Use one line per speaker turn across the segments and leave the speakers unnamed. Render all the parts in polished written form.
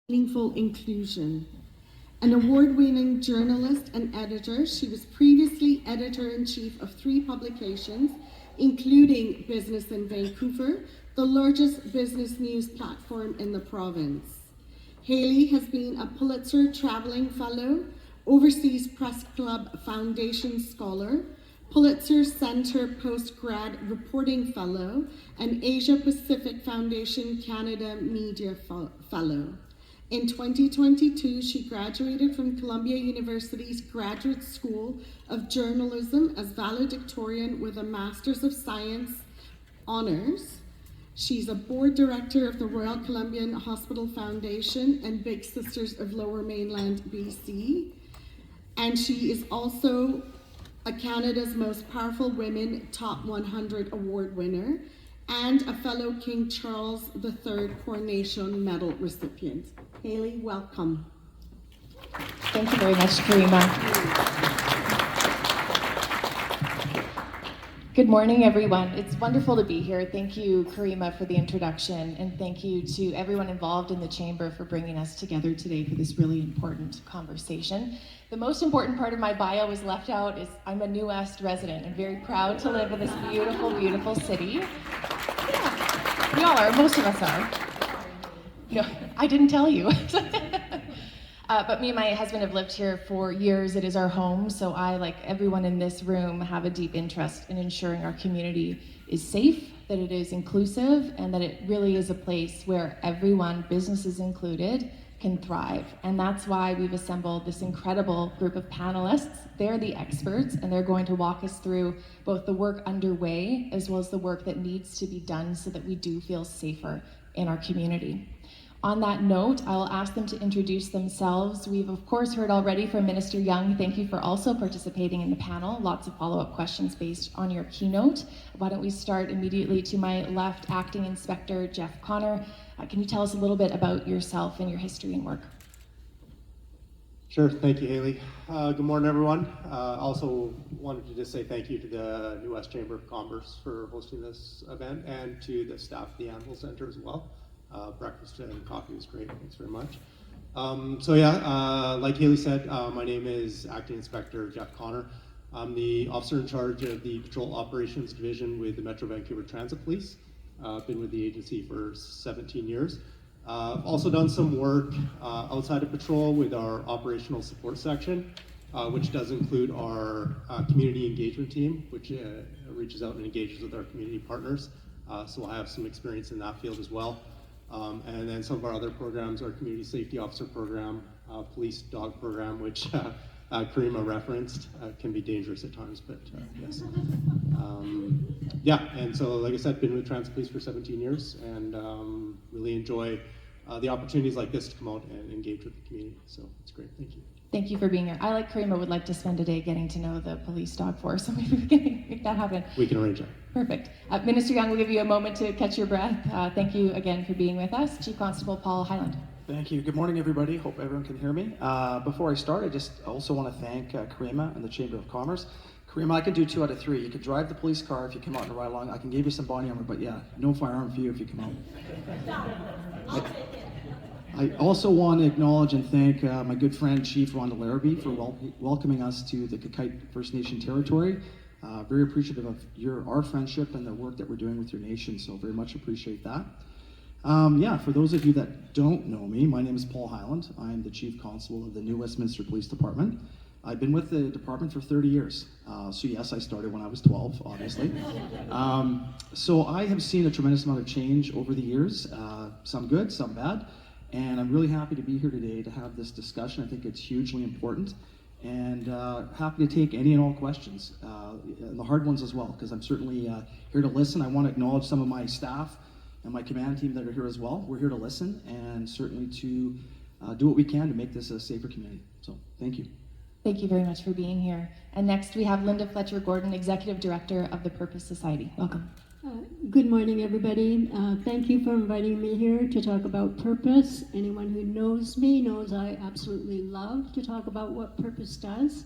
Meaningful Inclusion. An award-winning journalist and editor, she was previously editor-in-chief of 3 publications, including Business in Vancouver, the largest business news platform in the province. Haley has been a Pulitzer Traveling Fellow, Overseas Press Club Foundation Scholar, Pulitzer Center Postgrad Reporting Fellow, and Asia Pacific Foundation Canada Media Fellow. In 2022, she graduated from Columbia University's Graduate School of Journalism as valedictorian with a Master's of Science honors. She's a board director of the Royal Columbian Hospital Foundation and Big Sisters of Lower Mainland, BC. And she is also a Canada's Most Powerful Women Top 100 Award winner and a fellow King Charles III Coronation Medal recipient. Haley, welcome.
Thank you very much, Karima. Good morning, everyone. It's wonderful to be here. Thank you, Karima, for the introduction, and thank you to everyone involved in the Chamber for bringing us together today for this really important conversation. The most important part of my bio was left out is I'm a New West resident and very proud to live in this beautiful, beautiful city. Yeah, we all are, most of us are. No, I didn't tell you. But me and my husband have lived here for years. It is our home, so I, like everyone in this room, have a deep interest in ensuring our community is safe, that it is inclusive, and that it really is a place where everyone, businesses included, can thrive. And that's why we've assembled this incredible group of panelists. They're the experts, and they're going to walk us through both the work underway as well as the work that needs to be done so that we do feel safer in our community. On that note, I'll ask them to introduce themselves. We've of course heard already from Minister Young. Thank you for also participating in the panel. Lots of follow-up questions based on your keynote. Why don't we start immediately to my left, Acting Inspector Jeff Connor. Can you tell us a little bit about yourself and your history and work?
Sure, thank you, Haley. Good morning, everyone. Also wanted to just say thank you to the New West Chamber of Commerce for hosting this event and to the staff of the Anvil Center as well. Breakfast and coffee was great, thanks very much. Like Haley said, my name is Acting Inspector Jeff Connor. I'm the officer in charge of the Patrol Operations Division with the Metro Vancouver Transit Police. I've been with the agency for 17 years. I've also done some work outside of patrol with our operational support section, which does include our community engagement team, which reaches out and engages with our community partners. So I have some experience in that field as well. And then some of our other programs, our Community Safety Officer program, Police Dog program, which Karima referenced, can be dangerous at times, but yes. And so like I said, been with Transit Police for 17 years and really enjoy the opportunities like this to come out and engage with the community. So it's great, thank you.
Thank you for being here. I, like Karima, would like to spend a day getting to know the police dog force, so maybe we can make that happen.
We can arrange that.
Perfect. Minister Young, we'll give you a moment to catch your breath. Thank you again for being with us. Chief Constable Paul Hyland.
Thank you. Good morning, everybody. Hope everyone can hear me. Before I start, I just also want to thank Karima and the Chamber of Commerce. Karima, I can do 2 out of 3. You could drive the police car if you come out and ride along. I can give you some body armor, but yeah, no firearm for you if you come out. I also want to acknowledge and thank my good friend Chief Rhonda Larrabee for welcoming us to the Kakite First Nation territory. Very appreciative of our friendship and the work that we're doing with your nation, so very much appreciate that. For those of you that don't know me, my name is Paul Hyland. I'm the Chief Constable of the New Westminster Police Department. I've been with the department for 30 years. So yes, I started when I was 12, obviously. So I have seen a tremendous amount of change over the years, some good, some bad. And I'm really happy to be here today to have this discussion. I think it's hugely important. And happy to take any and all questions, and the hard ones as well, because I'm certainly here to listen. I want to acknowledge some of my staff and my command team that are here as well. We're here to listen and certainly to do what we can to make this a safer community. So thank you.
Thank you very much for being here. And next we have Linda Fletcher-Gordon, Executive Director of the Purpose Society. Welcome.
Good morning, everybody. Thank you for inviting me here to talk about purpose. Anyone who knows me knows I absolutely love to talk about what purpose does.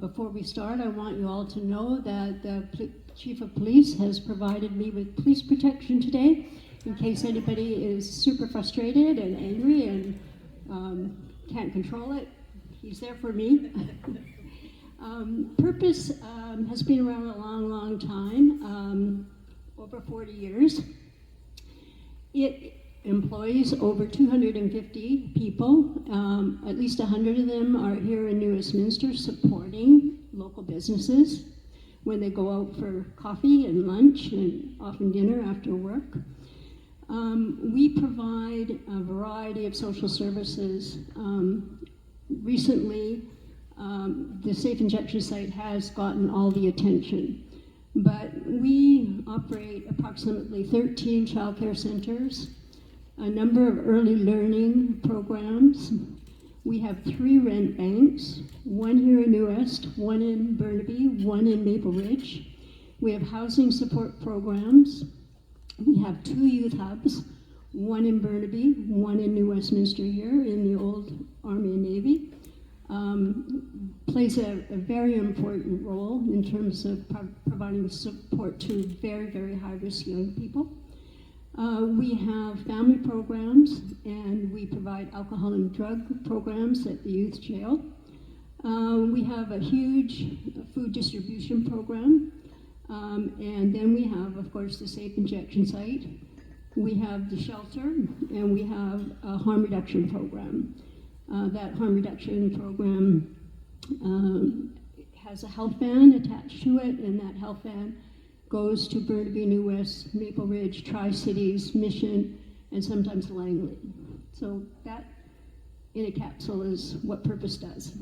Before we start, I want you all to know that the Chief of Police has provided me with police protection today in case anybody is super frustrated and angry and Can't control it. He's there for me. Purpose has been around a long, long time, over 40 years. It employs over 250 people. At least 100 of them are here in New Westminster supporting local businesses when they go out for coffee and lunch and often dinner after work. We provide a variety of social services. Recently, the Safe Injection site has gotten all the attention, but we operate approximately 13 childcare centers, a number of early learning programs. We have 3 rent banks, one here in New West, one in Burnaby, one in Maple Ridge. We have housing support programs. We have 2 youth hubs, one in Burnaby, one in New Westminster here in the old Army and Navy. Plays a very important role in terms of providing support to very, very high-risk young people. We have family programs, and we provide alcohol and drug programs at the youth jail. We have a huge food distribution program, and then we have, of course, the Safe Injection site. We have the shelter, and we have a harm reduction program. That harm reduction program has a health van attached to it, and that health van goes to Burnaby, New West, Maple Ridge, Tri-Cities, Mission, and sometimes Langley. So that, in a capsule, is what Purpose does.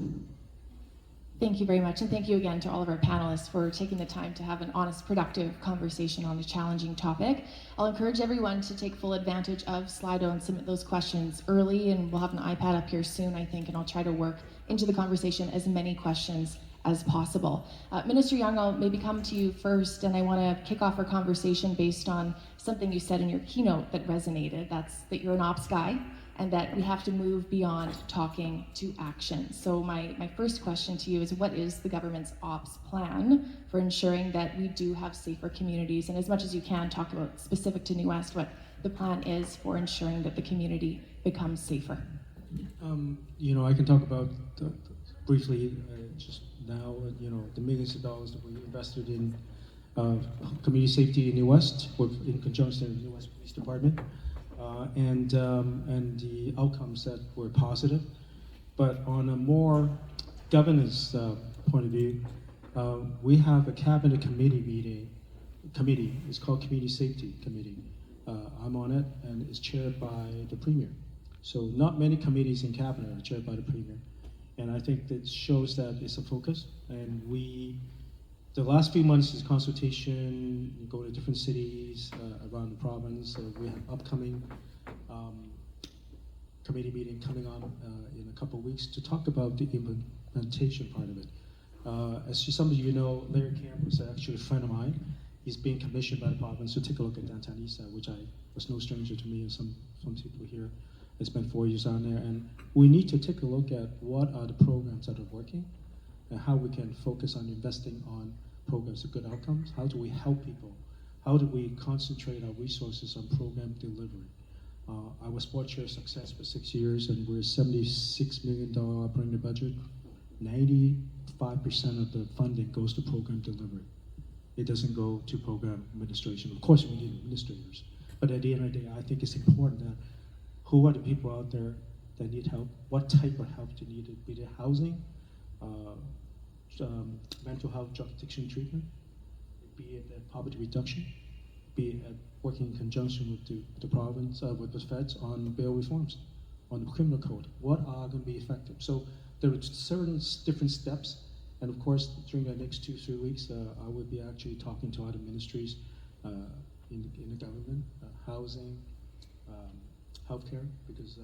Thank you very much, and thank you again to all of our panelists for taking the time to have an honest, productive conversation on a challenging topic. I'll encourage everyone to take full advantage of Slido and submit those questions early, and we'll have an iPad up here soon, I think, and I'll try to work into the conversation as many questions as possible. Minister Young, I'll maybe come to you first, and I want to kick off our conversation based on something you said in your keynote that resonated. That's that you're an ops guy, and that we have to move beyond talking to action. So my first question to you is, what is the government's ops plan for ensuring that we do have safer communities? And as much as you can, talk about specific to New West, what the plan is for ensuring that the community becomes safer.
I can talk about briefly just now, the millions of dollars that we invested in community safety in New West, in conjunction with the New West Police Department. And the outcomes that were positive. But on a more governance point of view, we have a cabinet committee. It's called Community Safety Committee. I'm on it, and it's chaired by the Premier. So not many committees in cabinet are chaired by the Premier. And I think that shows that it's a focus. And the last few months is consultation, we go to different cities around the province. We have upcoming committee meeting coming on in a couple of weeks to talk about the implementation part of it. As some of you know, Larry Camp was actually a friend of mine. He's being commissioned by the province to take a look at downtown Eastside, which was no stranger to me and some people here. I spent 4 years down there, and we need to take a look at what are the programs that are working and how we can focus on investing on programs with good outcomes. How do we help people? How do we concentrate our resources on program delivery? I was board chair of Success for 6 years, and we're $76 million operating budget. 95% of the funding goes to program delivery. It doesn't go to program administration. Of course, we need administrators, but at the end of the day, I think it's important that who are the people out there that need help? What type of help do you need? Be it housing, mental health, drug addiction treatment, be it poverty reduction, be it working in conjunction with the province, with the feds on bail reforms, on the criminal code. What are going to be effective? So there are certain different steps, and of course, during the next 2-3 weeks, I will be actually talking to other ministries in the government, housing, healthcare, because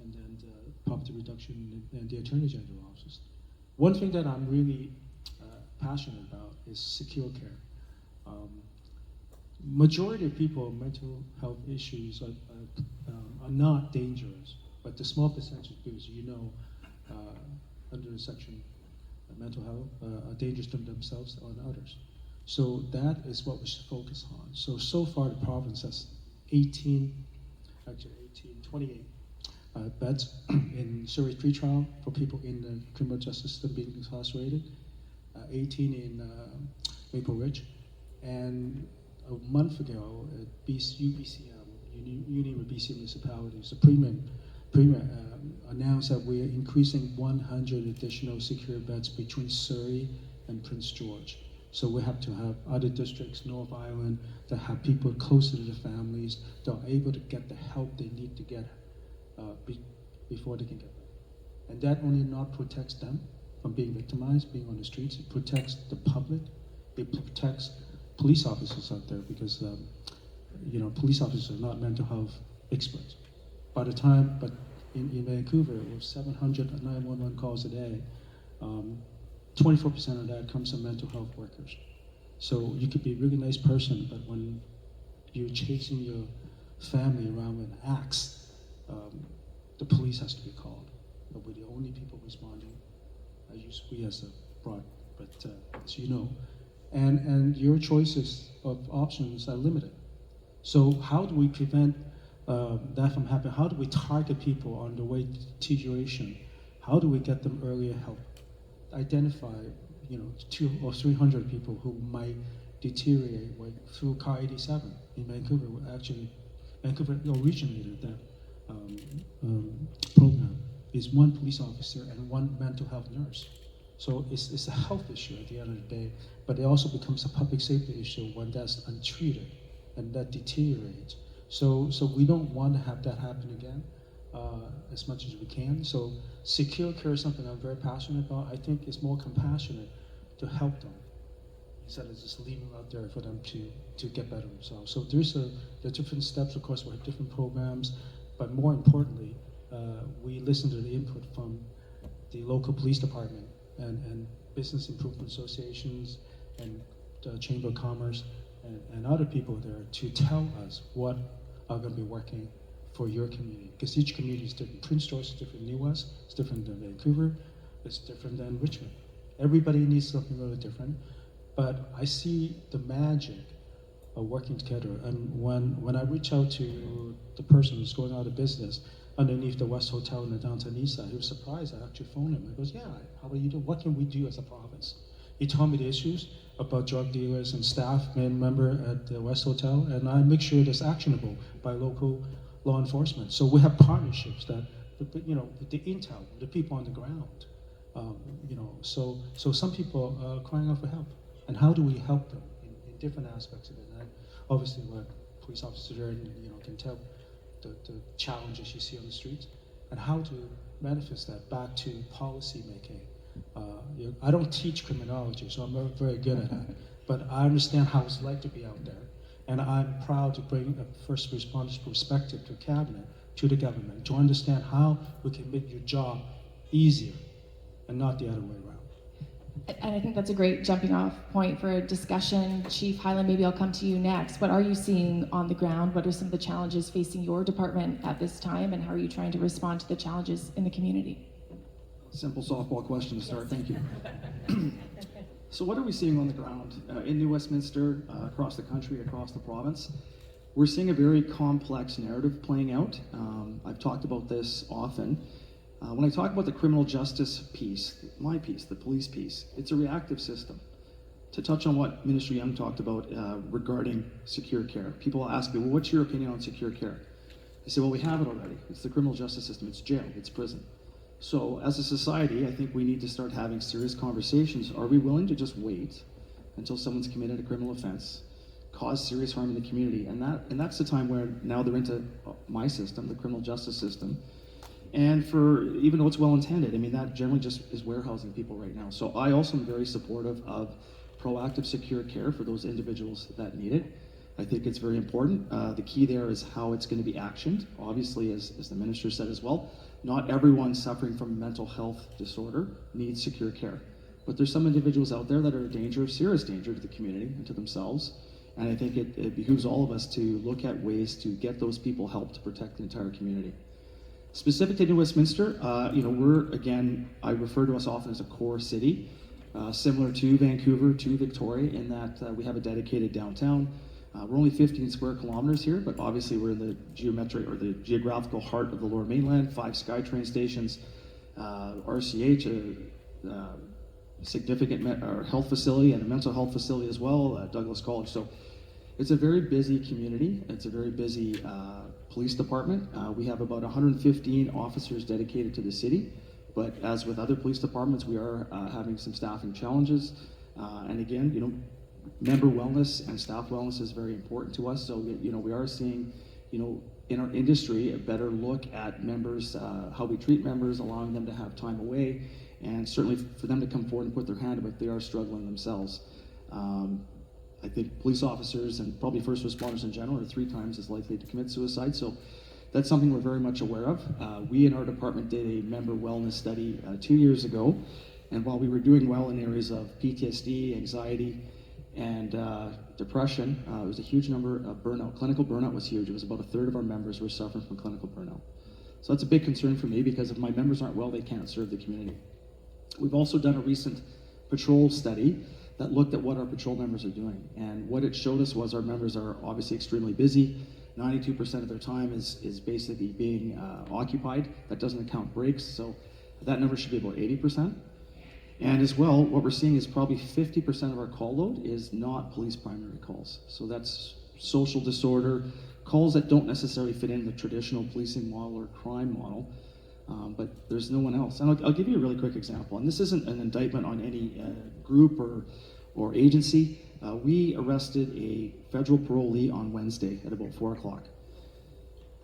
and then poverty reduction and the Attorney General offices. One thing that I'm really passionate about is secure care. Majority of people with mental health issues are not dangerous, but the small percentage of people, under the section mental health, are dangerous to themselves or others. So that is what we should focus on. So far the province has 28 beds in Surrey pretrial for people in the criminal justice system being incarcerated, 18 in Maple Ridge, and a month ago at UBCM, Union of BC Municipalities, the Premier announced that we are increasing 100 additional secure beds between Surrey and Prince George. So we have to have other districts, North Island, that have people closer to the families that are able to get the help they need to get before they can get better. And that only not protects them from being victimized, being on the streets. It protects the public. It protects police officers out there because police officers are not mental health experts. But in Vancouver, with 700 911 calls a day, 24% of that comes from mental health workers. So you could be a really nice person, but when you're chasing your family around with an axe, the police has to be called. But we're the only people responding. We as a broad, but as you know, and your choices of options are limited. So how do we prevent that from happening? How do we target people on the way to deterioration? How do we get them earlier help? Identify, 200 or 300 people who might deteriorate through Car 87 in Vancouver. Vancouver originated that program. Is one police officer and one mental health nurse. So it's a health issue at the end of the day, but it also becomes a public safety issue when that's untreated and that deteriorates. So we don't want to have that happen again as much as we can. So secure care is something I'm very passionate about. I think it's more compassionate to help them instead of just leaving out there for them to get better themselves. So there are different steps, of course, we have different programs, but more importantly, we listen to the input from the local police department and business improvement associations and the Chamber of Commerce and other people there to tell us what are going to be working for your community. Because each community is different. Prince George is different than New West, it's different than Vancouver, it's different than Richmond. Everybody needs something really different. But I see the magic of working together. And when I reach out to the person who's going out of business underneath the West Hotel in the downtown east side, he was surprised. I actually phoned him. I goes, yeah, how are you doing? What can we do as a province? He told me the issues about drug dealers and staff member at the West Hotel, and I make sure that's actionable by local law enforcement. So we have partnerships that, with the intel, the people on the ground. So some people are crying out for help. And how do we help them in different aspects of it? And obviously, what police officers are, can tell the challenges you see on the streets, and how to manifest that back to policy making. I don't teach criminology, so I'm not very good at that. But I understand how it's like to be out there, and I'm proud to bring a first responder's perspective to cabinet, to the government, to understand how we can make your job easier, and not the other way around.
And I think that's a great jumping off point for a discussion. Chief Hyland, maybe I'll come to you next. What are you seeing on the ground? What are some of the challenges facing your department at this time, and how are you trying to respond to the challenges in the community?
Simple softball question to start. Thank you. So what are we seeing on the ground in New Westminster, across the country, across the province? We're seeing a very complex narrative playing out. I've talked about this often. When I talk about the criminal justice piece, my piece, the police piece, it's a reactive system. To touch on what Minister Young talked about regarding secure care, people ask me, well, what's your opinion on secure care? I say, well, we have it already. It's the criminal justice system. It's jail. It's prison. So as a society, I think we need to start having serious conversations. Are we willing to just wait until someone's committed a criminal offense, cause serious harm in the community? And that's the time where now they're into my system, the criminal justice system. And even though it's well-intended, I mean, that generally just is warehousing people right now. So I also am very supportive of proactive secure care for those individuals that need it. I think it's very important. The key there is how it's going to be actioned. Obviously, as the minister said as well, not everyone suffering from a mental health disorder needs secure care. But there's some individuals out there that are a danger, serious danger to the community and to themselves. And I think it behooves all of us to look at ways to get those people help to protect the entire community. Specific to New Westminster, I refer to us often as a core city, similar to Vancouver, to Victoria, in that we have a dedicated downtown. We're only 15 square kilometers here, but obviously we're in the geographical heart of the Lower Mainland. 5 SkyTrain stations, RCH, a significant health facility, and a mental health facility as well, Douglas College. So it's a very busy community. It's a very busy police department. We have about 115 officers dedicated to the city, but as with other police departments, we are having some staffing challenges. And again, member wellness and staff wellness is very important to us. So, we are seeing, in our industry, a better look at members, how we treat members, allowing them to have time away, and certainly for them to come forward and put their hand up if they are struggling themselves. I think police officers and probably first responders in general are 3 times as likely to commit suicide. So that's something we're very much aware of. We in our department did a member wellness study 2 years ago. And while we were doing well in areas of PTSD, anxiety, and depression, there was a huge number of burnout. Clinical burnout was huge. It was about 1/3 of our members were suffering from clinical burnout. So that's a big concern for me, because if my members aren't well, they can't serve the community. We've also done a recent patrol study that looked at what our patrol members are doing. And what it showed us was our members are obviously extremely busy. 92% of their time is basically being occupied. That doesn't account breaks, so that number should be about 80%. And as well, what we're seeing is probably 50% of our call load is not police primary calls. So that's social disorder, calls that don't necessarily fit in the traditional policing model or crime model, but there's no one else. And I'll give you a really quick example, and this isn't an indictment on any group or agency. We arrested a federal parolee on Wednesday at about 4 o'clock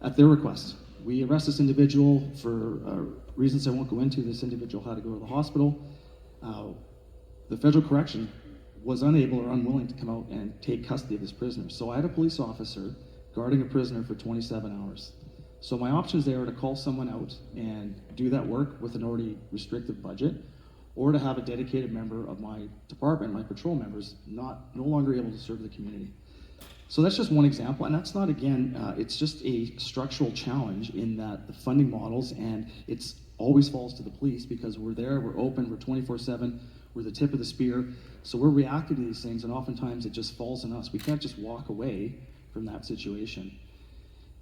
at their request. We arrested this individual for reasons I won't go into. This individual had to go to the hospital. The federal correction was unable or unwilling to come out and take custody of his prisoner. So I had a police officer guarding a prisoner for 27 hours. So my options there are to call someone out and do that work with an already restrictive budget, or to have a dedicated member of my department, my patrol members, no longer able to serve the community. So that's just one example, and that's not, again, it's just a structural challenge in that the funding models, and it's always falls to the police because we're there, we're open, we're 24/7, we're the tip of the spear. So we're reacting to these things, and oftentimes it just falls on us. We can't just walk away from that situation.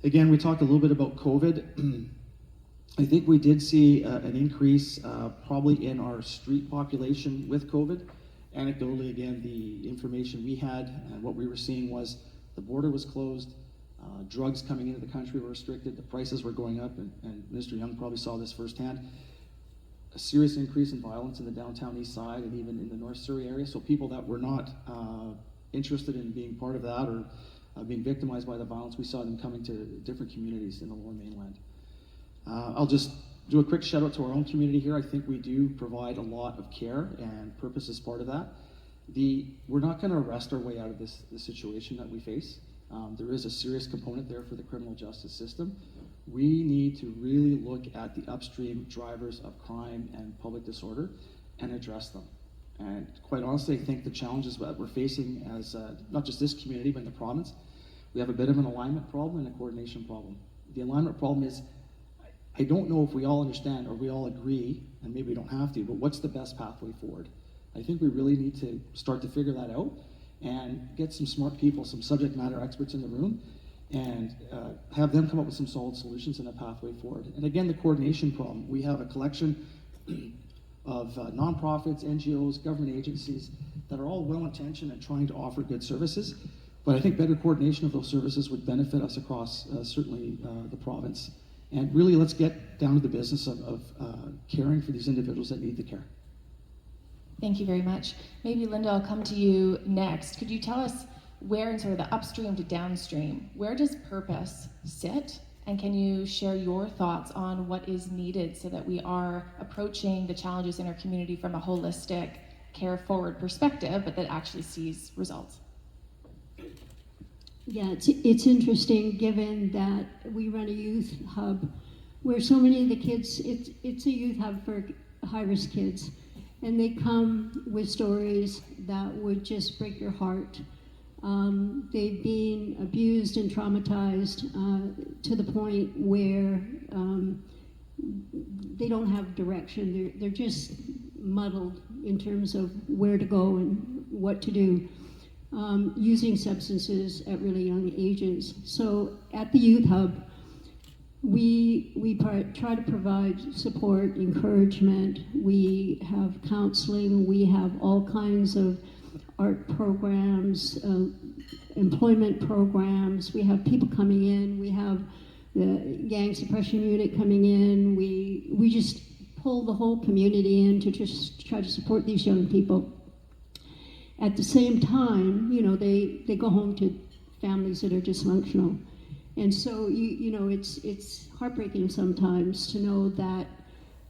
Again, we talked a little bit about COVID. I think we did see an increase probably in our street population with COVID. Anecdotally, again, the information we had and what we were seeing was the border was closed, drugs coming into the country were restricted, the prices were going up, and Mr. Young probably saw this firsthand. A serious increase in violence in the downtown east side and even in the North Surrey area. So people that were not interested in being part of that or being victimized by the violence, we saw them coming to different communities in the Lower Mainland. I'll just do a quick shout out to our own community here. I think we do provide a lot of care, and Purpose is part of that. We're not going to arrest our way out of this situation that we face. There is a serious component there for the criminal justice system. We need to really look at the upstream drivers of crime and public disorder and address them. And quite honestly, I think the challenges that we're facing as not just this community, but in the province, we have a bit of an alignment problem and a coordination problem. The alignment problem is, I don't know if we all understand or we all agree, and maybe we don't have to, but what's the best pathway forward? I think we really need to start to figure that out and get some smart people, some subject matter experts in the room, and have them come up with some solid solutions and a pathway forward. And again, the coordination problem. We have a collection of nonprofits, NGOs, government agencies that are all well-intentioned and trying to offer good services, but I think better coordination of those services would benefit us across certainly the province. And really, let's get down to the business of caring for these individuals that need the care.
Thank you very much. Maybe Linda, I'll come to you next. Could you tell us where in sort of the upstream to downstream, where does Purpose sit? And can you share your thoughts on what is needed so that we are approaching the challenges in our community from a holistic, care-forward perspective, but that actually sees results?
Yeah, it's interesting given that we run a youth hub where so many of the kids, it's a youth hub for high-risk kids, and they come with stories that would just break your heart. They've been abused and traumatized to the point where they don't have direction. They're just muddled in terms of where to go and what to do. using substances at really young ages. So at the Youth Hub, we try to provide support, encouragement. We have counseling. We have all kinds of art programs, employment programs. We have people coming in. We have the gang suppression unit coming in. We just pull the whole community in to just try to support these young people. At the same time, you know, they go home to families that are dysfunctional. And so, you know, it's heartbreaking sometimes to know that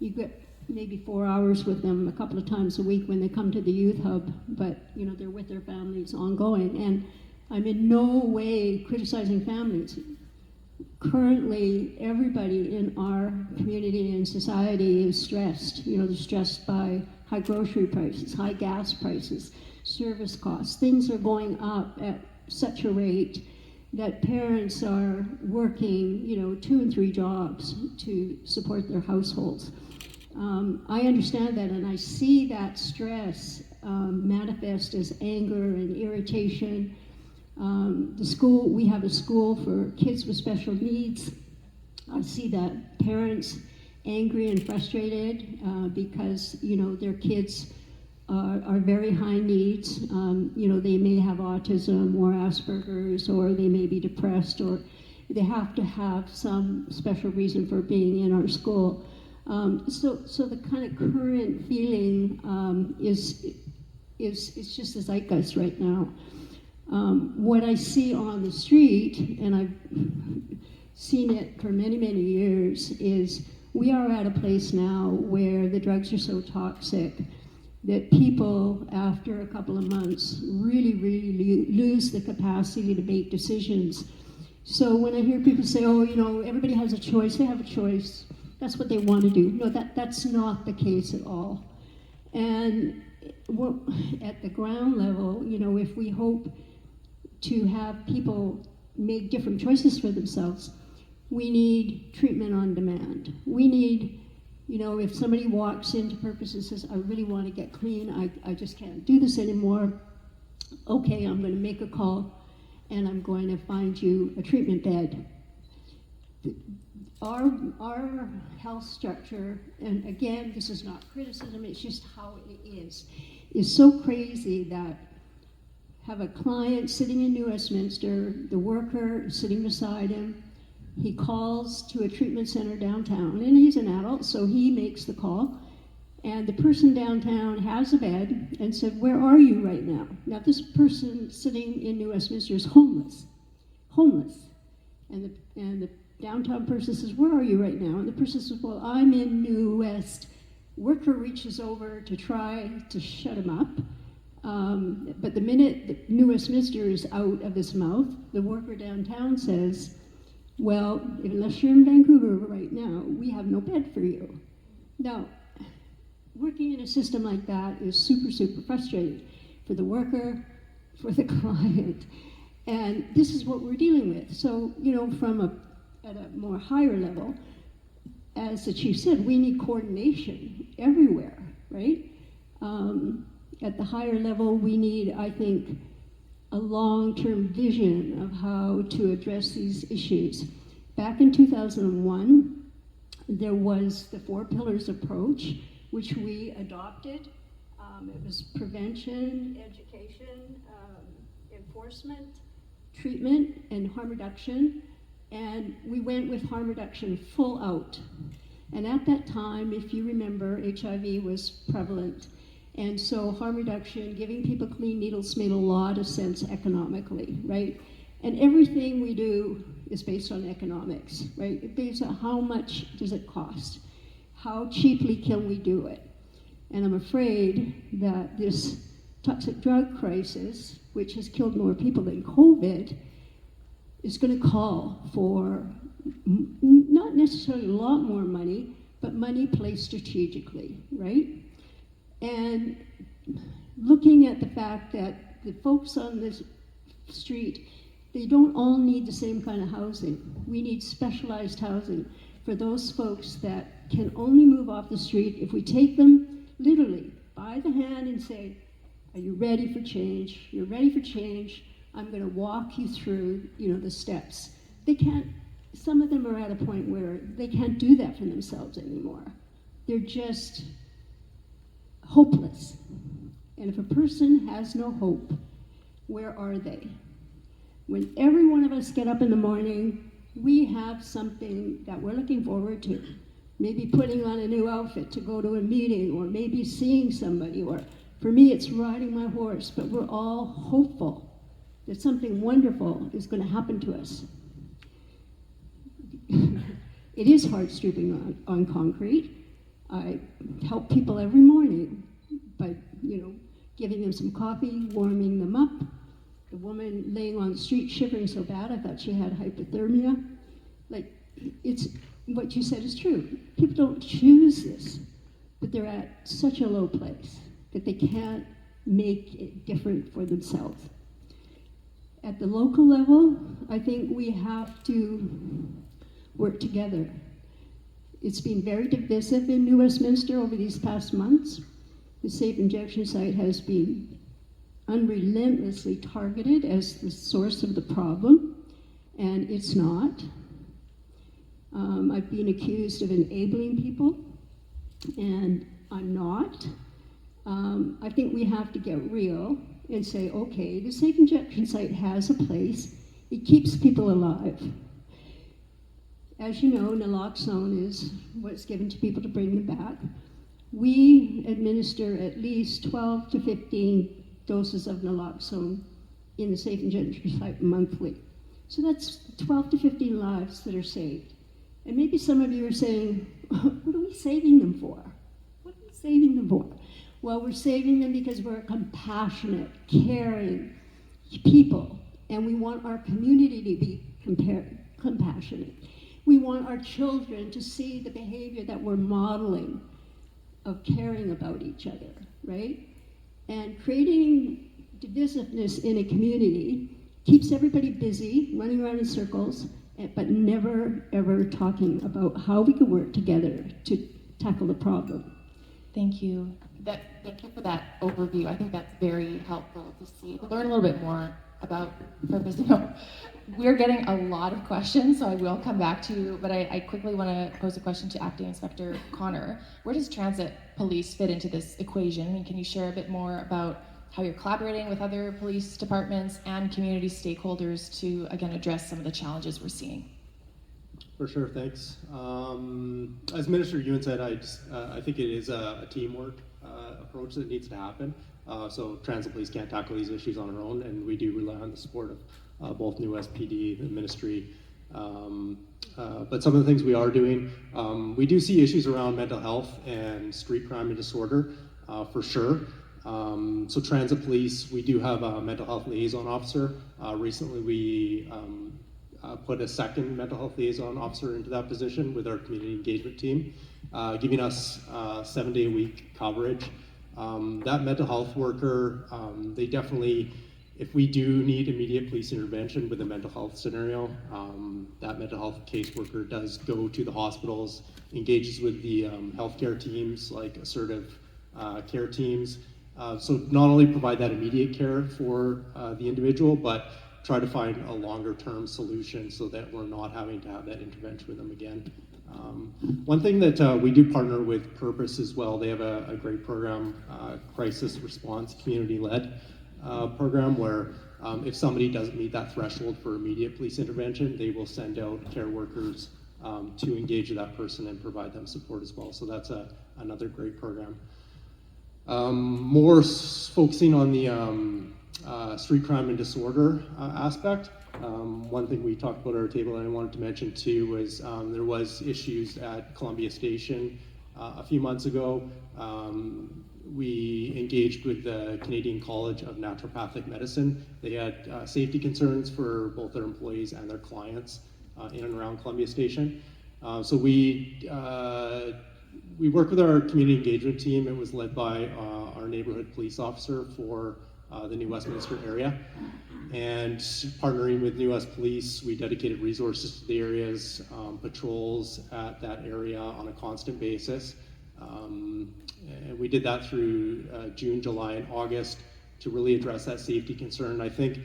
you get maybe 4 hours with them a couple of times a week when they come to the Youth Hub, but, you know, they're with their families ongoing. And I'm in no way criticizing families. Currently, everybody in our community and society is stressed. You know, they're stressed by high grocery prices, high gas prices, service costs. Things are going up at such a rate that parents are working, you know, 2 and 3 jobs to support their households. I understand that, and I see that stress manifest as anger and irritation. We have a school for kids with special needs. I see that parents angry and frustrated because, you know, their kids are very high needs. You know, they may have autism or Asperger's, or they may be depressed, or they have to have some special reason for being in our school. So the kind of current feeling is just the zeitgeist right now. What I see on the street, and I've seen it for many, many years, is we are at a place now where the drugs are so toxic that people, after a couple of months, really, really lose the capacity to make decisions. So when I hear people say, oh, you know, everybody has a choice, they have a choice, that's what they want to do. No, that's not the case at all. And at the ground level, you know, if we hope to have people make different choices for themselves, we need treatment on demand. We need, you know, if somebody walks into Purpose and says, I really want to get clean, I just can't do this anymore, okay, I'm going to make a call and I'm going to find you a treatment bed. Our health structure, and again, this is not criticism, it's just how it is so crazy that have a client sitting in New Westminster, the worker sitting beside him, he calls to a treatment center downtown, and he's an adult, so he makes the call, and the person downtown has a bed and said, where are you right now? Now this person sitting in New Westminster is homeless, and the downtown person says, where are you right now? And the person says, well, I'm in New West. Worker reaches over to try to shut him up, but the minute the New Westminster is out of his mouth, the worker downtown says, well, unless you're in Vancouver right now, we have no bed for you. Now, working in a system like that is super, super frustrating for the worker, for the client, and this is what we're dealing with. So, you know, at a more higher level, as the chief said, we need coordination everywhere, right? At the higher level, we need, I think, a long-term vision of how to address these issues. Back in 2001, there was the 4 pillars approach, which we adopted. It was prevention, education, enforcement, treatment, and harm reduction. And we went with harm reduction full out. And at that time, if you remember, HIV was prevalent. And so harm reduction, giving people clean needles made a lot of sense economically, right? And everything we do is based on economics, right? It's based on how much does it cost? How cheaply can we do it? And I'm afraid that this toxic drug crisis, which has killed more people than COVID, is going to call for not necessarily a lot more money, but money placed strategically, right? And looking at the fact that the folks on this street, they don't all need the same kind of housing. We need specialized housing for those folks that can only move off the street if we take them literally by the hand and say, Are you ready for change? You're ready for change. I'm going to walk you through, the steps. They can't, some of them are at a point where they can't do that for themselves anymore. They're just hopeless. And if a person has no hope, where are they? When every one of us get up in the morning, we have something that we're looking forward to. Maybe putting on a new outfit to go to a meeting, or maybe seeing somebody, or for me it's riding my horse, but we're all hopeful that something wonderful is going to happen to us. It is hard stooping on concrete. I help people every morning by, giving them some coffee, warming them up. The woman laying on the street shivering so bad I thought she had hypothermia. Like, it's what you said is true. People don't choose this, but they're at such a low place that they can't make it different for themselves. At the local level, I think we have to work together. It's been very divisive in New Westminster over these past months. The safe injection site has been unrelentlessly targeted as the source of the problem, and it's not. I've been accused of enabling people, and I'm not. I think we have to get real and say, okay, the safe injection site has a place. It keeps people alive. As you know, naloxone is what's given to people to bring them back. We administer at least 12 to 15 doses of naloxone in the safe injection site monthly. So that's 12 to 15 lives that are saved. And maybe some of you are saying, what are we saving them for? What are we saving them for? Well, we're saving them because we're compassionate, caring people, and we want our community to be compassionate. We want our children to see the behavior that we're modeling of caring about each other, right? And creating divisiveness in a community keeps everybody busy, running around in circles, but never, ever talking about how we can work together to tackle the problem.
Thank you. Thank you for that overview. I think that's very helpful to see, to learn a little bit more about purpose. We're getting a lot of questions, so I will come back to you, but I quickly want to pose a question to Acting Inspector Connor. Where does transit police fit into this equation? I mean, can you share a bit more about how you're collaborating with other police departments and community stakeholders to, again, address some of the challenges we're seeing?
For sure, thanks. As Minister Ewan said, I think it is a teamwork approach that needs to happen. So transit police can't tackle these issues on our own, and we do rely on the support of both New SPD, the ministry. But some of the things we are doing, we do see issues around mental health and street crime and disorder, for sure. So transit police, we do have a mental health liaison officer. Recently we put a second mental health liaison officer into that position with our community engagement team, giving us 7-day-a-week coverage. That mental health worker, they definitely, if we do need immediate police intervention with a mental health scenario, that mental health caseworker does go to the hospitals, engages with the healthcare teams like assertive care teams. So not only provide that immediate care for the individual, but try to find a longer term solution so that we're not having to have that intervention with them again. One thing that we do partner with Purpose as well, they have a great program, crisis response community-led program where if somebody doesn't meet that threshold for immediate police intervention, they will send out care workers to engage with that person and provide them support as well. So that's another great program. More focusing on the street crime and disorder aspect. One thing we talked about at our table and I wanted to mention too was there was issues at Columbia Station a few months ago. We engaged with the Canadian College of Naturopathic Medicine. They had safety concerns for both their employees and their clients in and around Columbia Station. So we worked with our community engagement team. It was led by our neighborhood police officer for the New Westminster area. And partnering with New West Police, we dedicated resources to the areas, patrols at that area on a constant basis. And we did that through June, July, and August. really address that safety concern. I think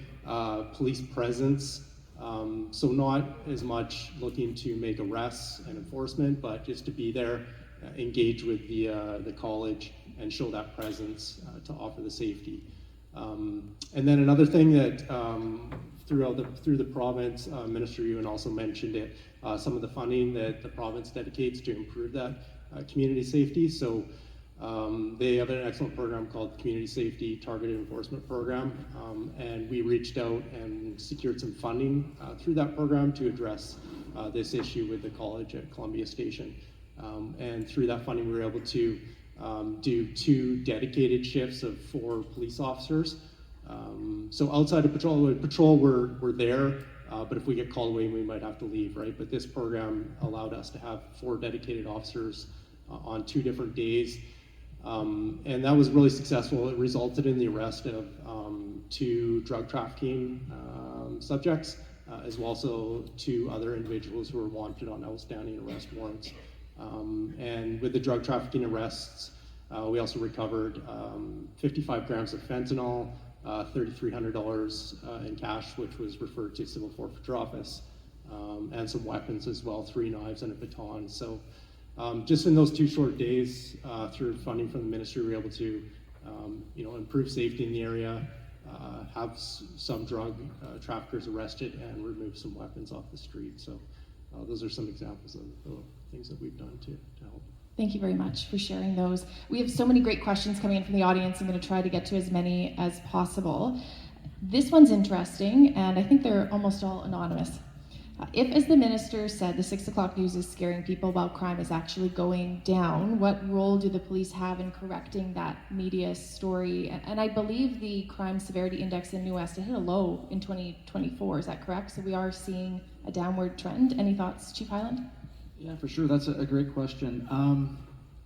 police presence, so not as much looking to make arrests and enforcement, but just to be there, engage with the college and show that presence to offer the safety. And then another thing that through the province, Minister Ewan also mentioned it, some of the funding that the province dedicates to improve that community safety. So they have an excellent program called Community Safety Targeted Enforcement Program, and we reached out and secured some funding through that program to address this issue with the college at Columbia Station. And through that funding, we were able to do 2 dedicated shifts of 4 police officers. So outside of patrol we're there, but if we get called away, we might have to leave, right? But this program allowed us to have 4 dedicated officers on 2 different days. And that was really successful. It resulted in the arrest of 2 drug trafficking subjects, as well as 2 other individuals who were wanted on outstanding arrest warrants. And with the drug trafficking arrests, we also recovered 55 grams of fentanyl, $3,300 in cash, which was referred to Civil Forfeiture Office, and some weapons as well, 3 knives and a baton. So just in those 2 short days, through funding from the ministry, we were able to improve safety in the area, have some drug traffickers arrested, and remove some weapons off the street. So those are some examples of things that we've done to help.
Thank you very much for sharing those. We have so many great questions coming in from the audience. I'm going to try to get to as many as possible. This one's interesting, and I think they're almost all anonymous. If, as the minister said, the 6 o'clock news is scaring people while crime is actually going down, what role do the police have in correcting that media story? And I believe the crime severity index in New West hit a low in 2024, is that correct? So we are seeing a downward trend. Any thoughts, Chief Hyland?
Yeah, for sure. That's a great question.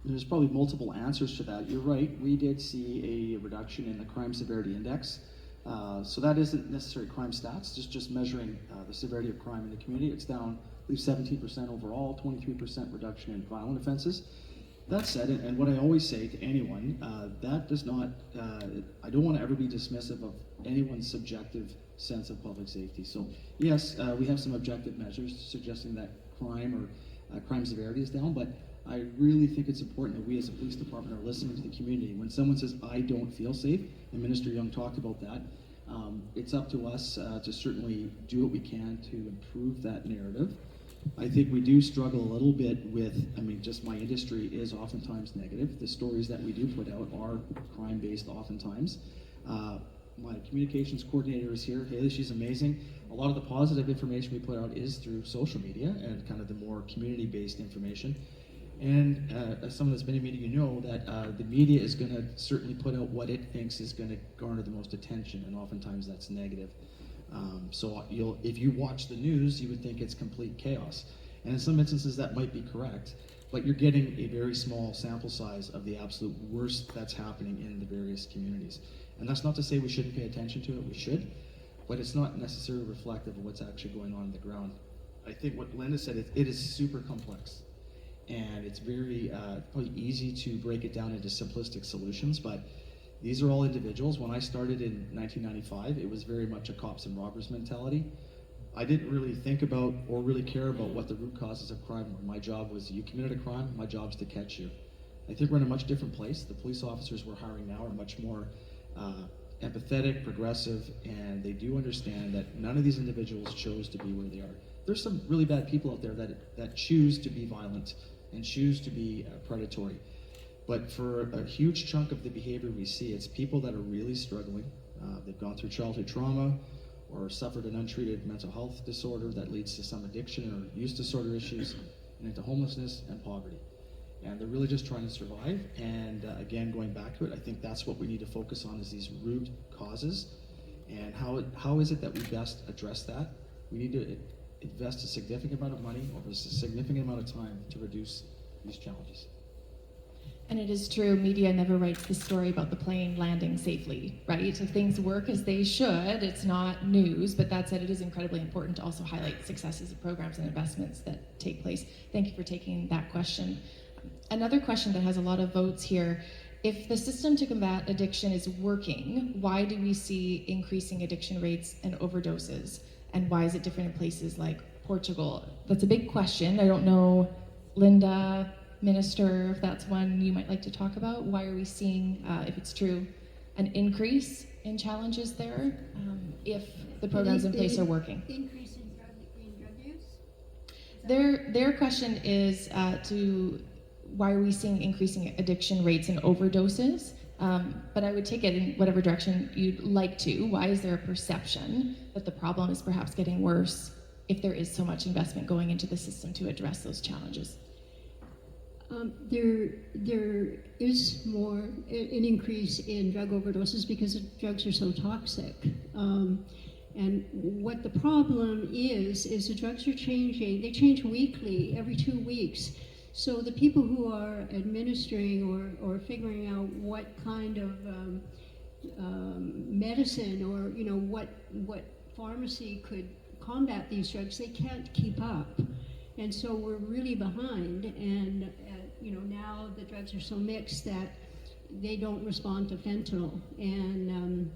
There's probably multiple answers to that. You're right. We did see a reduction in the crime severity index. So that isn't necessarily crime stats, just measuring the severity of crime in the community. It's down, I believe, 17% overall, 23% reduction in violent offenses. That said, and what I always say to anyone, that does not, I don't want to ever be dismissive of anyone's subjective sense of public safety. So yes, we have some objective measures suggesting that crime or crime severity is down, but I really think it's important that we as a police department are listening to the community. When someone says, I don't feel safe, and Minister Young talked about that, it's up to us to certainly do what we can to improve that narrative. I think we do struggle a little bit with, just my industry is oftentimes negative. The stories that we do put out are crime-based oftentimes. My communications coordinator is here, Haley, she's amazing. A lot of the positive information we put out is through social media and kind of the more community-based information. And as someone that's been in media, you know that the media is going to certainly put out what it thinks is going to garner the most attention, and oftentimes that's negative. So if you watch the news, you would think it's complete chaos. And in some instances that might be correct, but you're getting a very small sample size of the absolute worst that's happening in the various communities. And that's not to say we shouldn't pay attention to it, we should, but it's not necessarily reflective of what's actually going on the ground. I think what Linda said, it is super complex. And it's very probably easy to break it down into simplistic solutions, but these are all individuals. When I started in 1995, it was very much a cops and robbers mentality. I didn't really think about or really care about what the root causes of crime were. My job was, you committed a crime, my job is to catch you. I think we're in a much different place. The police officers we're hiring now are much more empathetic, progressive, and they do understand that none of these individuals chose to be where they are. There's some really bad people out there that choose to be violent and choose to be predatory. But for a huge chunk of the behavior we see, it's people that are really struggling. They've gone through childhood trauma or suffered an untreated mental health disorder that leads to some addiction or use disorder issues and into homelessness and poverty. And they're really just trying to survive. And again, going back to it, I think that's what we need to focus on, is these root causes. And how is it that we best address that? We need to invest a significant amount of money over a significant amount of time to reduce these challenges.
And it is true, media never writes the story about the plane landing safely, right? If things work as they should, it's not news, but that said, it is incredibly important to also highlight successes of programs and investments that take place. Thank you for taking that question. Another question that has a lot of votes here if the system to combat addiction is working, why do we see increasing addiction rates and overdoses? And why is it different in places like Portugal? That's a big question. I don't know, Linda, Minister, if that's one you might like to talk about. Why are we seeing, if it's true, an increase in challenges there if the programs in place are working?
Increase in drug use?
Their question is to why are we seeing increasing addiction rates and overdoses? But I would take it in whatever direction you'd like to. Why is there a perception that the problem is perhaps getting worse if there is so much investment going into the system to address those challenges?
There is more an increase in drug overdoses because the drugs are so toxic. And what the problem is the drugs are changing. They change weekly, every 2 weeks. So the people who are administering or figuring out what kind of medicine or what pharmacy could combat these drugs, they can't keep up. And so we're really behind, and now the drugs are so mixed that they don't respond to fentanyl. And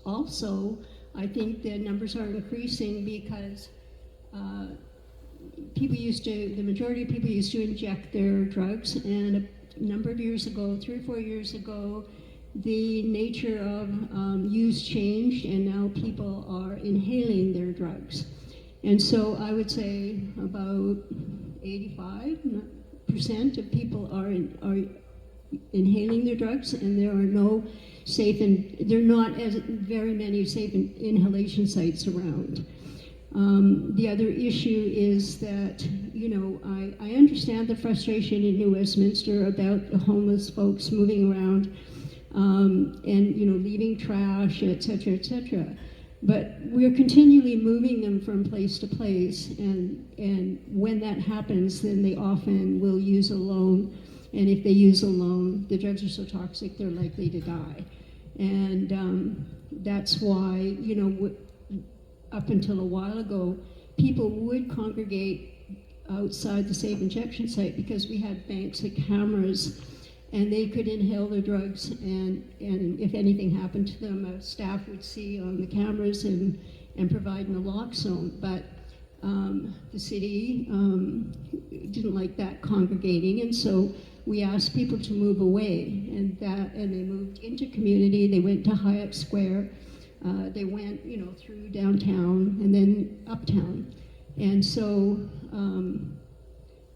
also, I think the numbers are increasing because the majority of people used to inject their drugs, and a number of years ago, 3 or 4 years ago, the nature of use changed, and now people are inhaling their drugs. And so I would say about 85% of people are inhaling their drugs, and there are there are not as very many safe inhalation sites around. The other issue is that, I understand the frustration in New Westminster about the homeless folks moving around and, leaving trash, et cetera, but we're continually moving them from place to place, and when that happens, then they often will use a loan, and if they use a loan, the drugs are so toxic, they're likely to die. And that's why, up until a while ago, people would congregate outside the safe injection site because we had banks of cameras, and they could inhale their drugs, and if anything happened to them, staff would see on the cameras and provide naloxone. But the city didn't like that congregating, and so we asked people to move away, and they moved into community. They went to Hyatt Square. They went, through downtown and then uptown, and so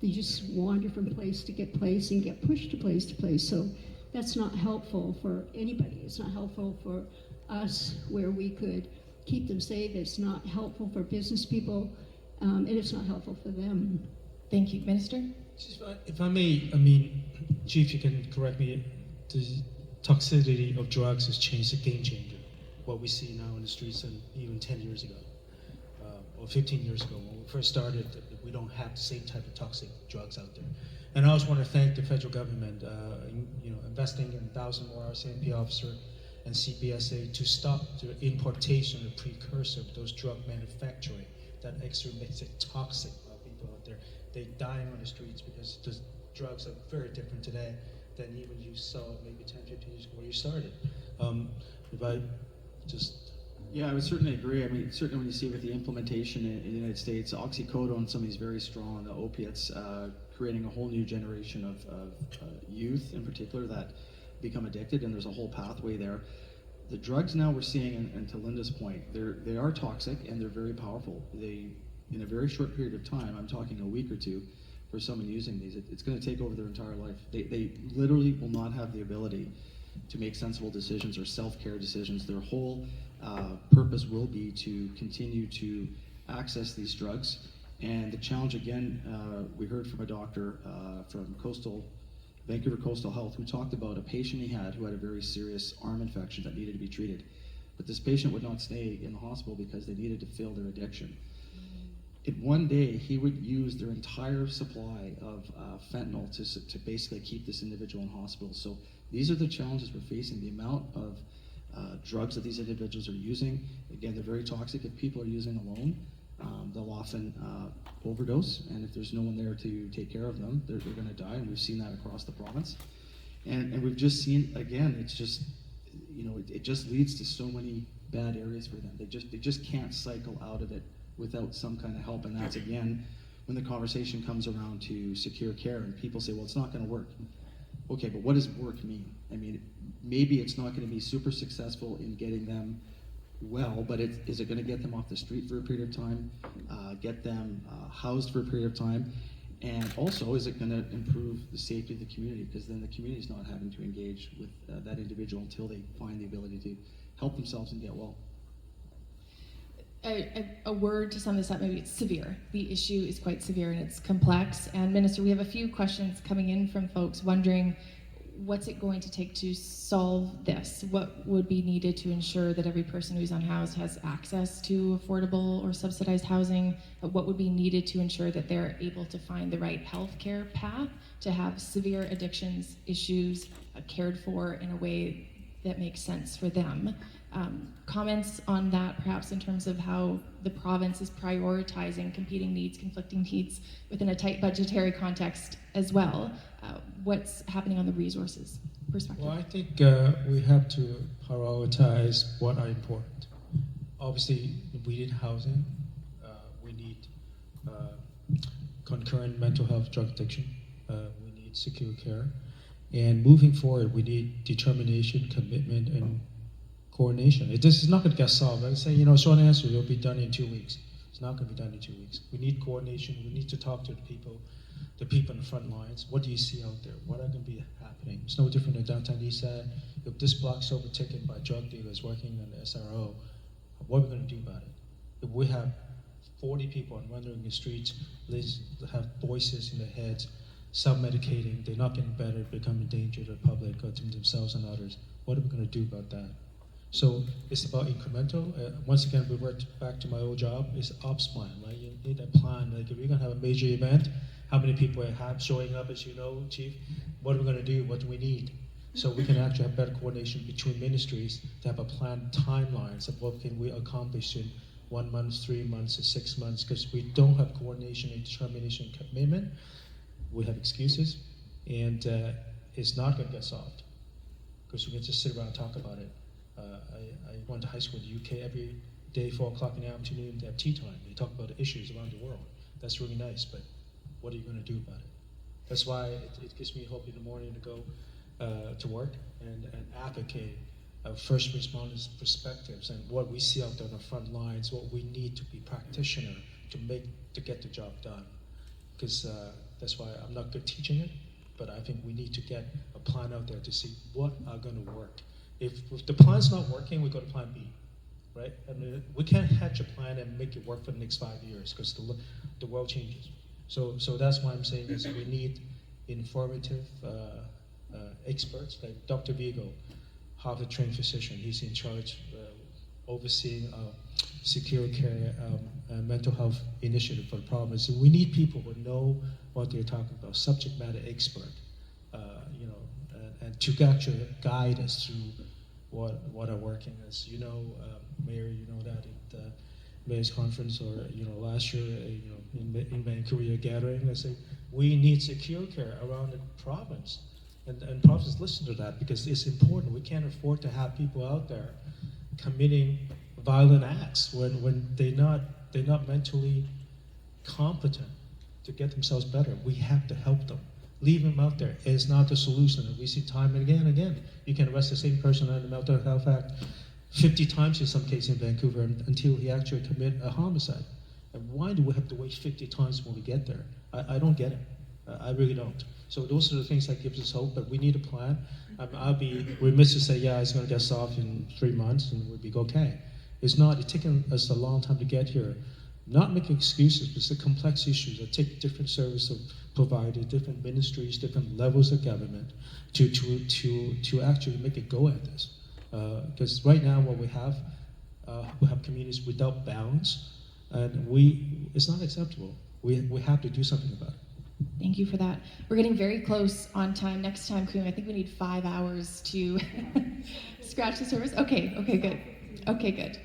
they just wander from place to place and get pushed to place. So that's not helpful for anybody. It's not helpful for us where we could keep them safe. It's not helpful for business people, and it's not helpful for them.
Thank you. Minister?
If I may, Chief, you can correct me, the toxicity of drugs has changed, a game changer. What we see now in the streets, and even 10 years ago, or 15 years ago, when we first started, we don't have the same type of toxic drugs out there. And I always want to thank the federal government, investing in 1,000 more RCMP officer and CPSA to stop the importation of precursor of those drug manufacturing that actually makes it toxic for people out there. They dying on the streets because the drugs are very different today than even you saw maybe 10, 15 years ago when you started. If I just...
Yeah, I would certainly agree. Certainly when you see with the implementation in the United States, oxycodone, some of these very strong opiates, creating a whole new generation of youth in particular that become addicted, and there's a whole pathway there. The drugs now we're seeing, and to Linda's point, they are toxic and they're very powerful. In a very short period of time, I'm talking a week or two, for someone using these, it's going to take over their entire life. They literally will not have the ability to make sensible decisions or self-care decisions. Their whole purpose will be to continue to access these drugs. And the challenge, again, we heard from a doctor from Vancouver Coastal Health who talked about a patient he had who had a very serious arm infection that needed to be treated. But this patient would not stay in the hospital because they needed to fill their addiction. In one day, he would use their entire supply of fentanyl to basically keep this individual in hospital. So these are the challenges we're facing. The amount of drugs that these individuals are using, again, they're very toxic. If people are using alone, they'll often overdose, and if there's no one there to take care of them, they're going to die, and we've seen that across the province. And we've just seen, again, it's just, it just leads to so many bad areas for them. They just can't cycle out of it without some kind of help. And that's, again, when the conversation comes around to secure care and people say, well, it's not going to work. Okay, but what does work mean? I mean, maybe it's not going to be super successful in getting them well, but is it going to get them off the street for a period of time, get them housed for a period of time, and also is it going to improve the safety of the community, because then the community is not having to engage with that individual until they find the ability to help themselves and get well.
A word to sum this up, maybe it's severe. The issue is quite severe and it's complex. And Minister, we have a few questions coming in from folks wondering, what's it going to take to solve this? What would be needed to ensure that every person who's unhoused has access to affordable or subsidized housing? What would be needed to ensure that they're able to find the right healthcare path to have severe addictions issues cared for in a way that makes sense for them? Comments on that, perhaps in terms of how the province is prioritizing competing needs, conflicting needs within a tight budgetary context as well. What's happening on the resources perspective?
Well, I think we have to prioritize what are important. Obviously, we need housing. We need concurrent mental health drug addiction. We need secure care. And moving forward, we need determination, commitment, and coordination. This is not going to get solved. I say, short answer, it'll be done in 2 weeks. It's not going to be done in 2 weeks. We need coordination. We need to talk to the people in the front lines. What do you see out there? What are going to be happening? It's no different than downtown East Side. If this block's overtaken by drug dealers working on the SRO, what are we going to do about it? If we have 40 people wandering the streets, they have voices in their heads, self-medicating, they're not getting better, becoming a danger to the public or to themselves and others, what are we going to do about that? So it's about incremental. Once again, we work back to my old job. It's an ops plan, right? You need a plan. Like if you're going to have a major event, how many people are showing up, as you know, Chief? What are we going to do? What do we need? So we can actually have better coordination between ministries to have a planned timelines of what can we accomplish in 1 month, 3 months, or 6 months. Because we don't have coordination and determination and commitment, we have excuses, and it's not going to get solved. Because we can just sit around and talk about it. I went to high school in the UK. Every day, 4 o'clock in the afternoon, they have tea time. They talk about the issues around the world. That's really nice, but what are you going to do about it? That's why it gives me hope in the morning to go to work and advocate first responders' perspectives and what we see out there on the front lines, what we need to be practitioner to get the job done. Because that's why I'm not good teaching it, but I think we need to get a plan out there to see what are going to work. If the plan's not working, we go to plan B, right? I mean, we can't hatch a plan and make it work for the next 5 years because the world changes. So that's why I'm saying is we need informative experts like Dr. Vigo, Harvard-trained physician. He's in charge overseeing secure care mental health initiative for the province. So we need people who know what they're talking about, subject matter expert, and to actually guide us through what are working. As you know, Mayor, you know that at the Mayor's Conference or last year, in Vancouver gathering, I say we need secure care around the province, and provinces listen to that because it's important. We can't afford to have people out there committing violent acts when they're not mentally competent to get themselves better. We have to help them. Leaving them out there is not the solution. And we see time and again. You can arrest the same person under the Mental Health Act 50 times in some cases in Vancouver until he actually commit a homicide. And why do we have to wait 50 times when we get there? I don't get it. I really don't. So those are the things that gives us hope, but we need a plan. I'll be remiss to say, yeah, it's going to get solved in 3 months and we'll be okay. It's not. It's taken us a long time to get here. Not making excuses, but it's the complex issues that take different service providers, different ministries, different levels of government to actually make a go at this. Because right now what we have communities without balance, and it's not acceptable. We have to do something about it.
Thank you for that. We're getting very close on time. Next time, Kareem, I think we need 5 hours to scratch the surface. Okay, good.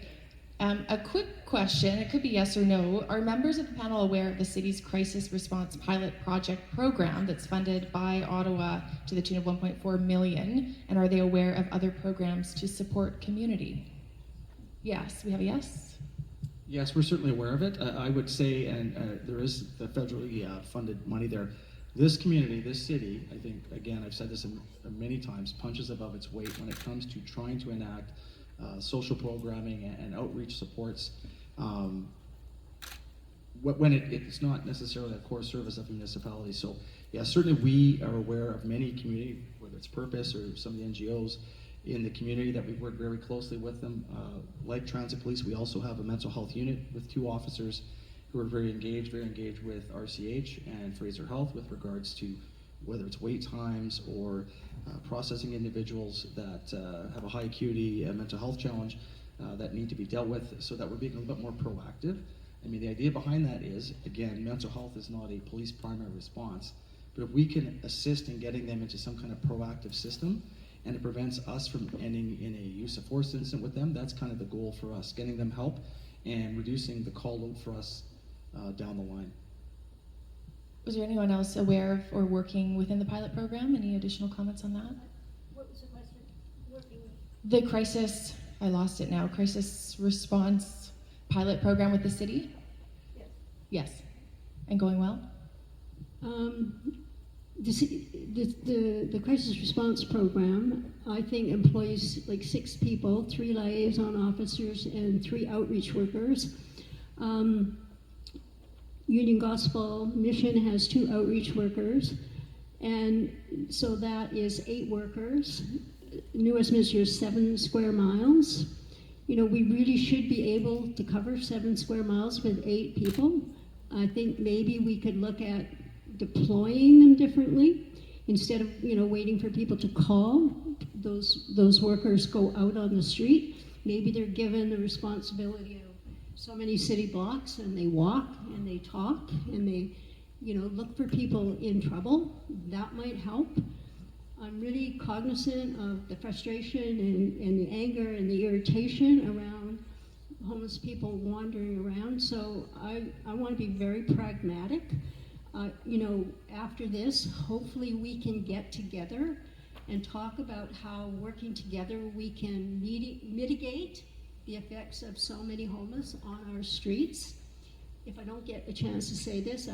A quick question, it could be yes or no. Are members of the panel aware of the city's crisis response pilot project program that's funded by Ottawa to the tune of 1.4 million? And are they aware of other programs to support community? Yes, we have a yes.
Yes, we're certainly aware of it. I would say, and there is the federally funded money there. This community, this city, I think, again, I've said this many times, punches above its weight when it comes to trying to enact social programming and outreach supports. When it's not necessarily a core service of the municipality. So, yeah, certainly we are aware of many community, whether it's Purpose or some of the NGOs in the community that we work very closely with them. Like Transit Police, we also have a mental health unit with 2 officers who are very engaged with RCH and Fraser Health with regards to whether it's wait times or processing individuals that have a high acuity mental health challenge that need to be dealt with, so that we're being a little bit more proactive. I mean, the idea behind that is, again, mental health is not a police primary response, but if we can assist in getting them into some kind of proactive system, and it prevents us from ending in a use of force incident with them, that's kind of the goal for us, getting them help and reducing the call load for us down the line.
Was there anyone else aware of or working within the pilot program? Any additional comments on that?
What was the question? Working with?
The crisis, I lost it now, crisis response pilot program with the city?
Yes.
Yes. And going well?
The crisis response program, I think, employs like 6 people, 3 liaison officers and 3 outreach workers. Union Gospel Mission has 2 outreach workers, and so that is 8 workers. New Westminster is 7 square miles. You know, we really should be able to cover 7 square miles with 8 people. I think maybe we could look at deploying them differently. Instead of, you know, waiting for people to call, those workers go out on the street. Maybe they're given the responsibility of so many city blocks, and they walk and they talk and they, you know, look for people in trouble. That might help. I'm really cognizant of the frustration and the anger and the irritation around homeless people wandering around. So I want to be very pragmatic. You know, after this, hopefully we can get together and talk about how working together we can mitigate the effects of so many homeless on our streets. If I don't get a chance to say this,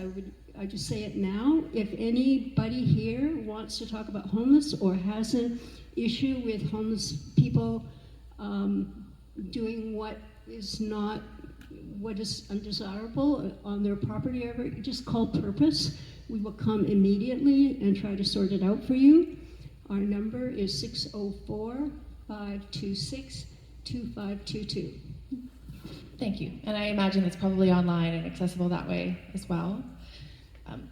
I just say it now. If anybody here wants to talk about homeless or has an issue with homeless people doing what is undesirable on their property, ever, just call Purpose. We will come immediately and try to sort it out for you. Our number is 604-526-2522.
Thank you. And I imagine it's probably online and accessible that way as well.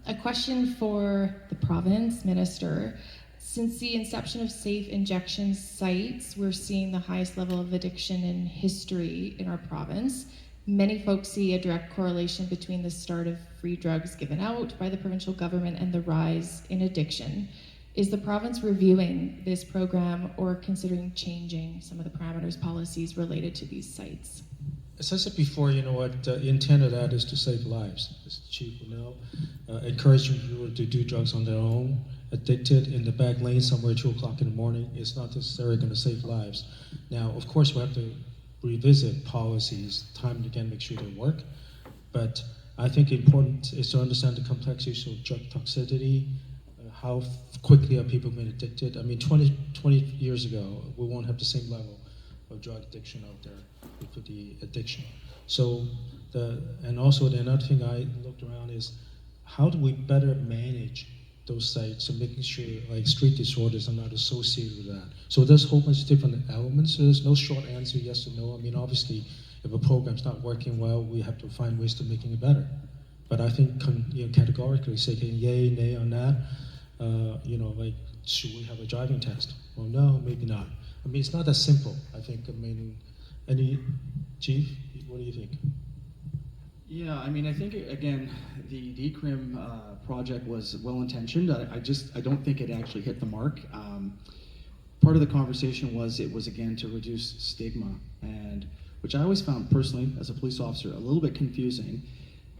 A question for the province minister. Since the inception of safe injection sites, we're seeing the highest level of addiction in history in our province. Many folks see a direct correlation between the start of free drugs given out by the provincial government and the rise in addiction. Is the province reviewing this program or considering changing some of the parameters, policies related to these sites?
As I said before, you know what, the intent of that is to save lives, as the chief will know. Encouraging people to do drugs on their own, addicted in the back lane somewhere 2 o'clock in the morning, is not necessarily going to save lives. Now, of course, we have to revisit policies time and again, make sure they work. But I think important is to understand the complexities of drug toxicity, how quickly are people being addicted. I mean, 20 years ago, we won't have the same level of drug addiction out there for the addiction. So, and also the another thing I looked around is, how do we better manage those sites and making sure like street disorders are not associated with that. So there's a whole bunch of different elements. So there's no short answer, yes or no. I mean, obviously, if a program's not working well, we have to find ways to making it better. But I think categorically saying yay, nay on that, like, should we have a driving test? Well, no, maybe not. I mean, it's not that simple, I think. I mean, Chief, what do you think?
Yeah, I mean, I think, again, the DCRIM project was well-intentioned. I don't think it actually hit the mark. Part of the conversation was, it was, again, to reduce stigma. And which I always found personally as a police officer a little bit confusing.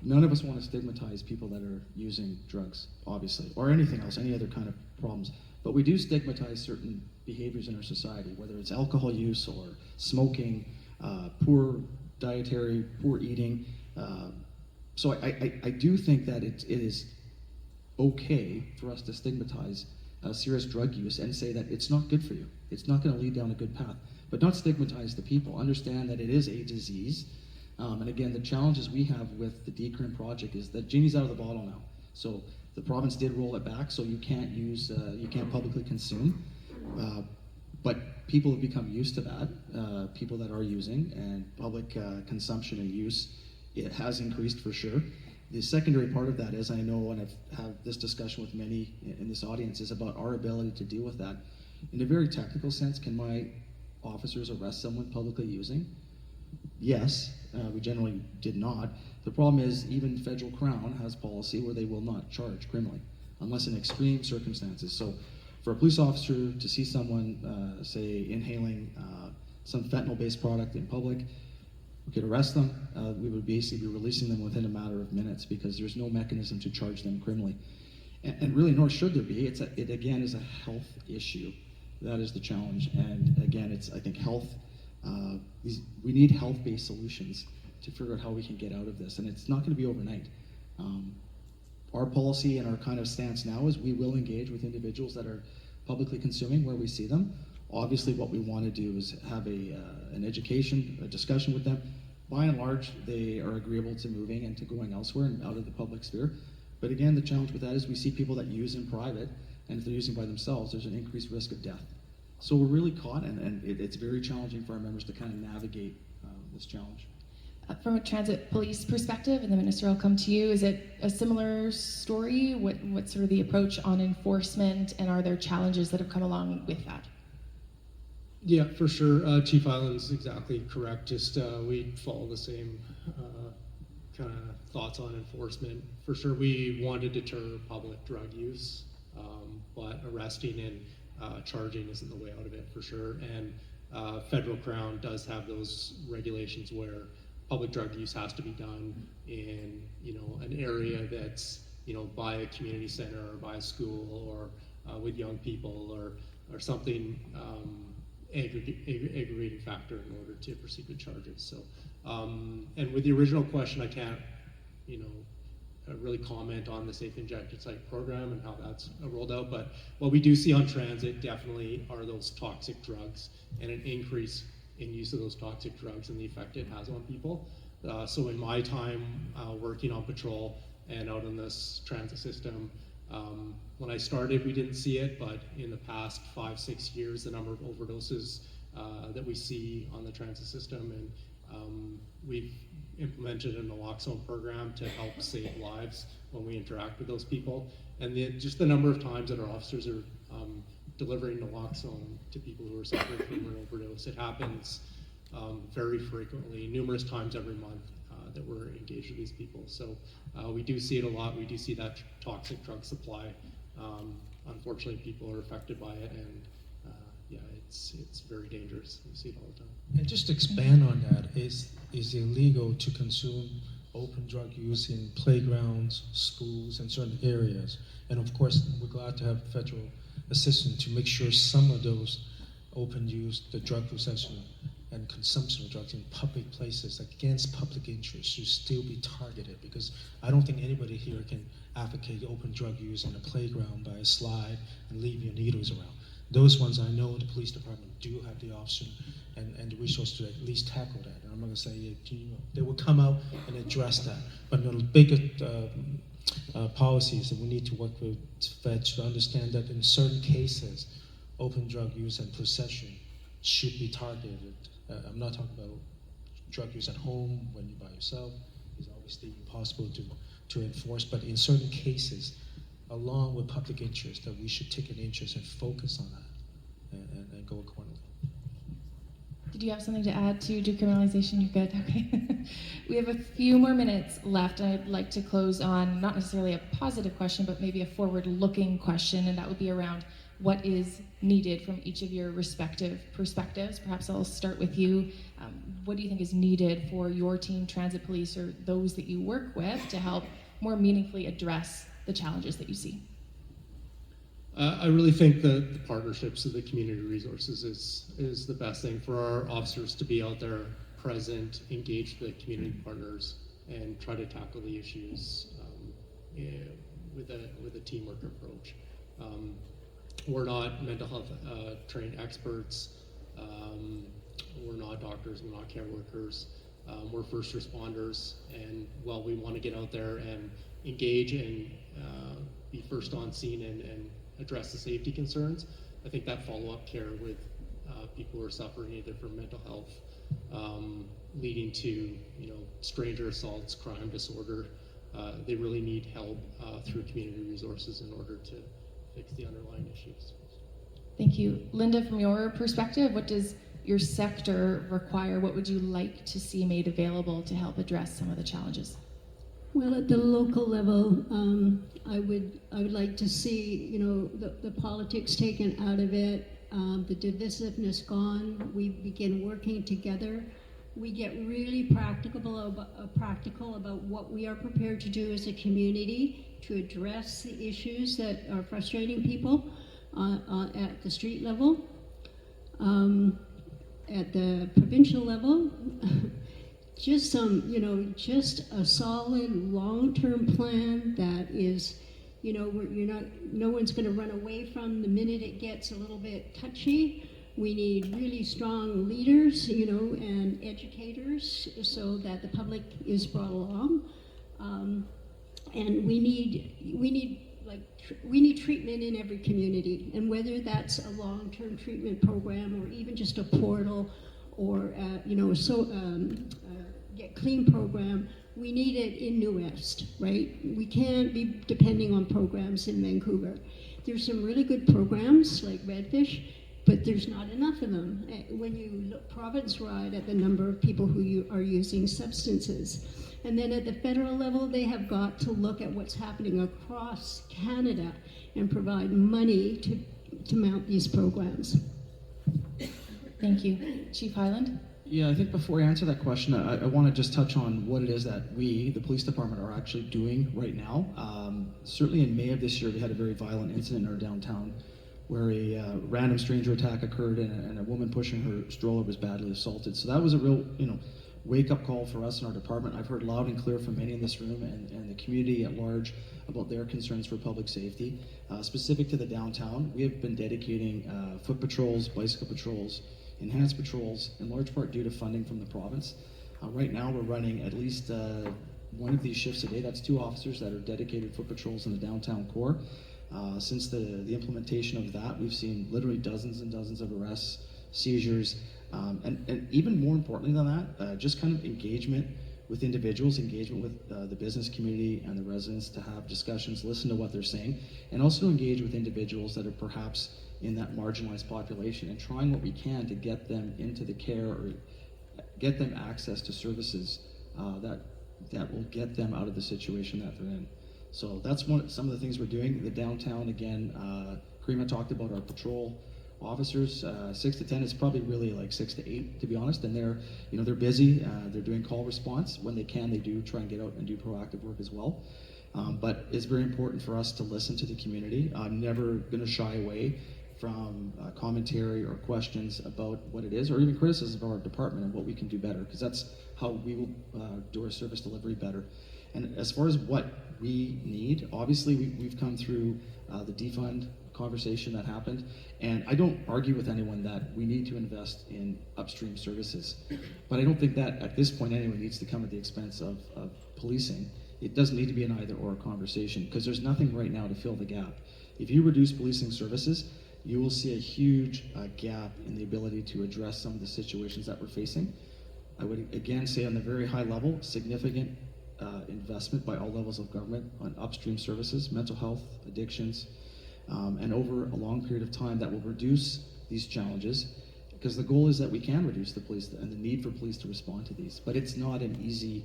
None of us want to stigmatize people that are using drugs, obviously, or anything else, any other kind of problems. But we do stigmatize certain behaviors in our society, whether it's alcohol use or smoking, poor dietary, poor eating. So I do think that it is okay for us to stigmatize serious drug use and say that it's not good for you. It's not going to lead down a good path. But not stigmatize the people. Understand that it is a disease. And again, the challenges we have with the DCRIM project is that genie's out of the bottle now. So the province did roll it back, so you can't use, you can't publicly consume. But people have become used to that, people that are using, and public consumption and use, it has increased for sure. The secondary part of that is, I know, and I've had this discussion with many in this audience, is about our ability to deal with that. In a very technical sense, can my officers arrest someone publicly using? Yes, we generally did not. The problem is even federal Crown has policy where they will not charge criminally, unless in extreme circumstances. So for a police officer to see someone, say, inhaling some fentanyl-based product in public, we could arrest them. We would basically be releasing them within a matter of minutes because there's no mechanism to charge them criminally. And really, nor should there be. It again is a health issue. That is the challenge. And again, it's, I think, health. We need health-based solutions to figure out how we can get out of this. And it's not going to be overnight. Our policy and our kind of stance now is we will engage with individuals that are publicly consuming where we see them. Obviously, what we want to do is have an education, a discussion with them. By and large, they are agreeable to moving and to going elsewhere and out of the public sphere. But again, the challenge with that is we see people that use in private, and if they're using by themselves, there's an increased risk of death. So we're really caught, and it's very challenging for our members to kind of navigate this challenge.
From a transit police perspective, and the minister will come to you, is it a similar story? What's sort of the approach on enforcement, and are there challenges that have come along with that?
Yeah, for sure. Chief Island's exactly correct. Just we follow the same kind of thoughts on enforcement. For sure, we want to deter public drug use, but arresting and charging isn't the way out of it, for sure. And federal Crown does have those regulations where public drug use has to be done in, you know, an area that's, you know, by a community center or by a school or with young people or something aggravating factor in order to proceed with charges. So, and with the original question, I can't, you know, really comment on the Safe Injected Site program and how that's rolled out, but what we do see on transit definitely are those toxic drugs and an increase in use of those toxic drugs and the effect it has on people. So in my time working on patrol and out in this transit system, when I started, we didn't see it, but in the past 5-6 years, the number of overdoses that we see on the transit system, and we've implemented a naloxone program to help save lives when we interact with those people. And just the number of times that our officers are delivering naloxone to people who are suffering from an overdose, it happens very frequently, numerous times every month that we're engaged with these people. So we do see it a lot. We do see that toxic drug supply. Unfortunately, people are affected by it, and yeah, it's very dangerous. We see it all the time.
And just to expand on that, is illegal to consume open drug use in playgrounds, schools, and certain areas. And of course, we're glad to have federal assistance to make sure some of those open use, the drug possession and consumption of drugs in public places against public interest should still be targeted, because I don't think anybody here can advocate open drug use in a playground by a slide and leave your needles around. Those ones I know the police department do have the option and the resource to at least tackle that. And I'm not going to say they will come out and address that. But the bigger policies that we need to work with feds to understand that in certain cases, open drug use and possession should be targeted. I'm not talking about drug use at home when you're by yourself. It's obviously impossible to enforce, but in certain cases, along with public interest, that we should take an interest and focus on that and go accordingly.
Did you have something to add to decriminalization? You're good, okay. We have a few more minutes left, and I'd like to close on not necessarily a positive question, but maybe a forward-looking question, and that would be around what is needed from each of your respective perspectives. Perhaps I'll start with you. What do you think is needed for your team, Transit Police, or those that you work with to help more meaningfully address the challenges that you see?
I really think that the partnerships of the community resources is the best thing for our officers to be out there, present, engage the community partners, and try to tackle the issues with a teamwork approach. We're not mental health trained experts. We're not doctors. We're not care workers. We're first responders, and while we want to get out there and engage and be first on scene and address the safety concerns, I think that follow-up care with people who are suffering either from mental health, leading to stranger assaults, crime, disorder, they really need help through community resources in order to fix the underlying issues.
Thank you. Linda, from your perspective, what does your sector require? What would you like to see made available to help address some of the challenges?
Well, at the local level, I would like to see, the politics taken out of it, the divisiveness gone. We begin working together. We get really practical about what we are prepared to do as a community to address the issues that are frustrating people at the street level, at the provincial level. Just just a solid long-term plan that is, no one's going to run away from the minute it gets a little bit touchy. We need really strong leaders, and educators so that the public is brought along. And we need treatment in every community, and whether that's a long-term treatment program or even just a portal or Get Clean program, we need it in New West, right? We can't be depending on programs in Vancouver. There's some really good programs like Redfish, but there's not enough of them. When you look province-wide at the number of people who are using substances. And then at the federal level, they have got to look at what's happening across Canada and provide money to mount these programs.
Thank you. Chief Highland?
Yeah, I think before I answer that question, I want to just touch on what it is that we, the police department, are actually doing right now. Certainly in May of this year, we had a very violent incident in our downtown where a random stranger attack occurred and a woman pushing her stroller was badly assaulted. So that was a real, wake-up call for us in our department. I've heard loud and clear from many in this room and the community at large about their concerns for public safety. Specific to the downtown, we have been dedicating foot patrols, bicycle patrols, enhanced patrols, in large part due to funding from the province. Right now we're running at least one of these shifts a day. That's 2 officers that are dedicated foot patrols in the downtown core. Since the implementation of that, we've seen literally dozens and dozens of arrests, seizures, and even more importantly than that, just kind of engagement with individuals, engagement with the business community and the residents to have discussions, listen to what they're saying, and also engage with individuals that are perhaps in that marginalized population and trying what we can to get them into the care or get them access to services that will get them out of the situation that they're in. So that's some of the things we're doing. The downtown, again, Karima talked about our patrol officers, 6 to 10. It's probably really like 6 to 8, to be honest. And they're busy. They're doing call response. When they can, they do try and get out and do proactive work as well. But it's very important for us to listen to the community. I'm never going to shy away from commentary or questions about what it is, or even criticism of our department and what we can do better, because that's how we will do our service delivery better. And as far as what we need, obviously we've come through the defund conversation that happened, and I don't argue with anyone that we need to invest in upstream services, but I don't think that at this point anyone needs to come at the expense of policing. It doesn't need to be an either or conversation, because there's nothing right now to fill the gap. If you reduce policing services, you will see a huge gap in the ability to address some of the situations that we're facing. I would again say on the very high level, significant investment by all levels of government on upstream services, mental health, addictions, and over a long period of time that will reduce these challenges, because the goal is that we can reduce the police and the need for police to respond to these. But it's not an easy,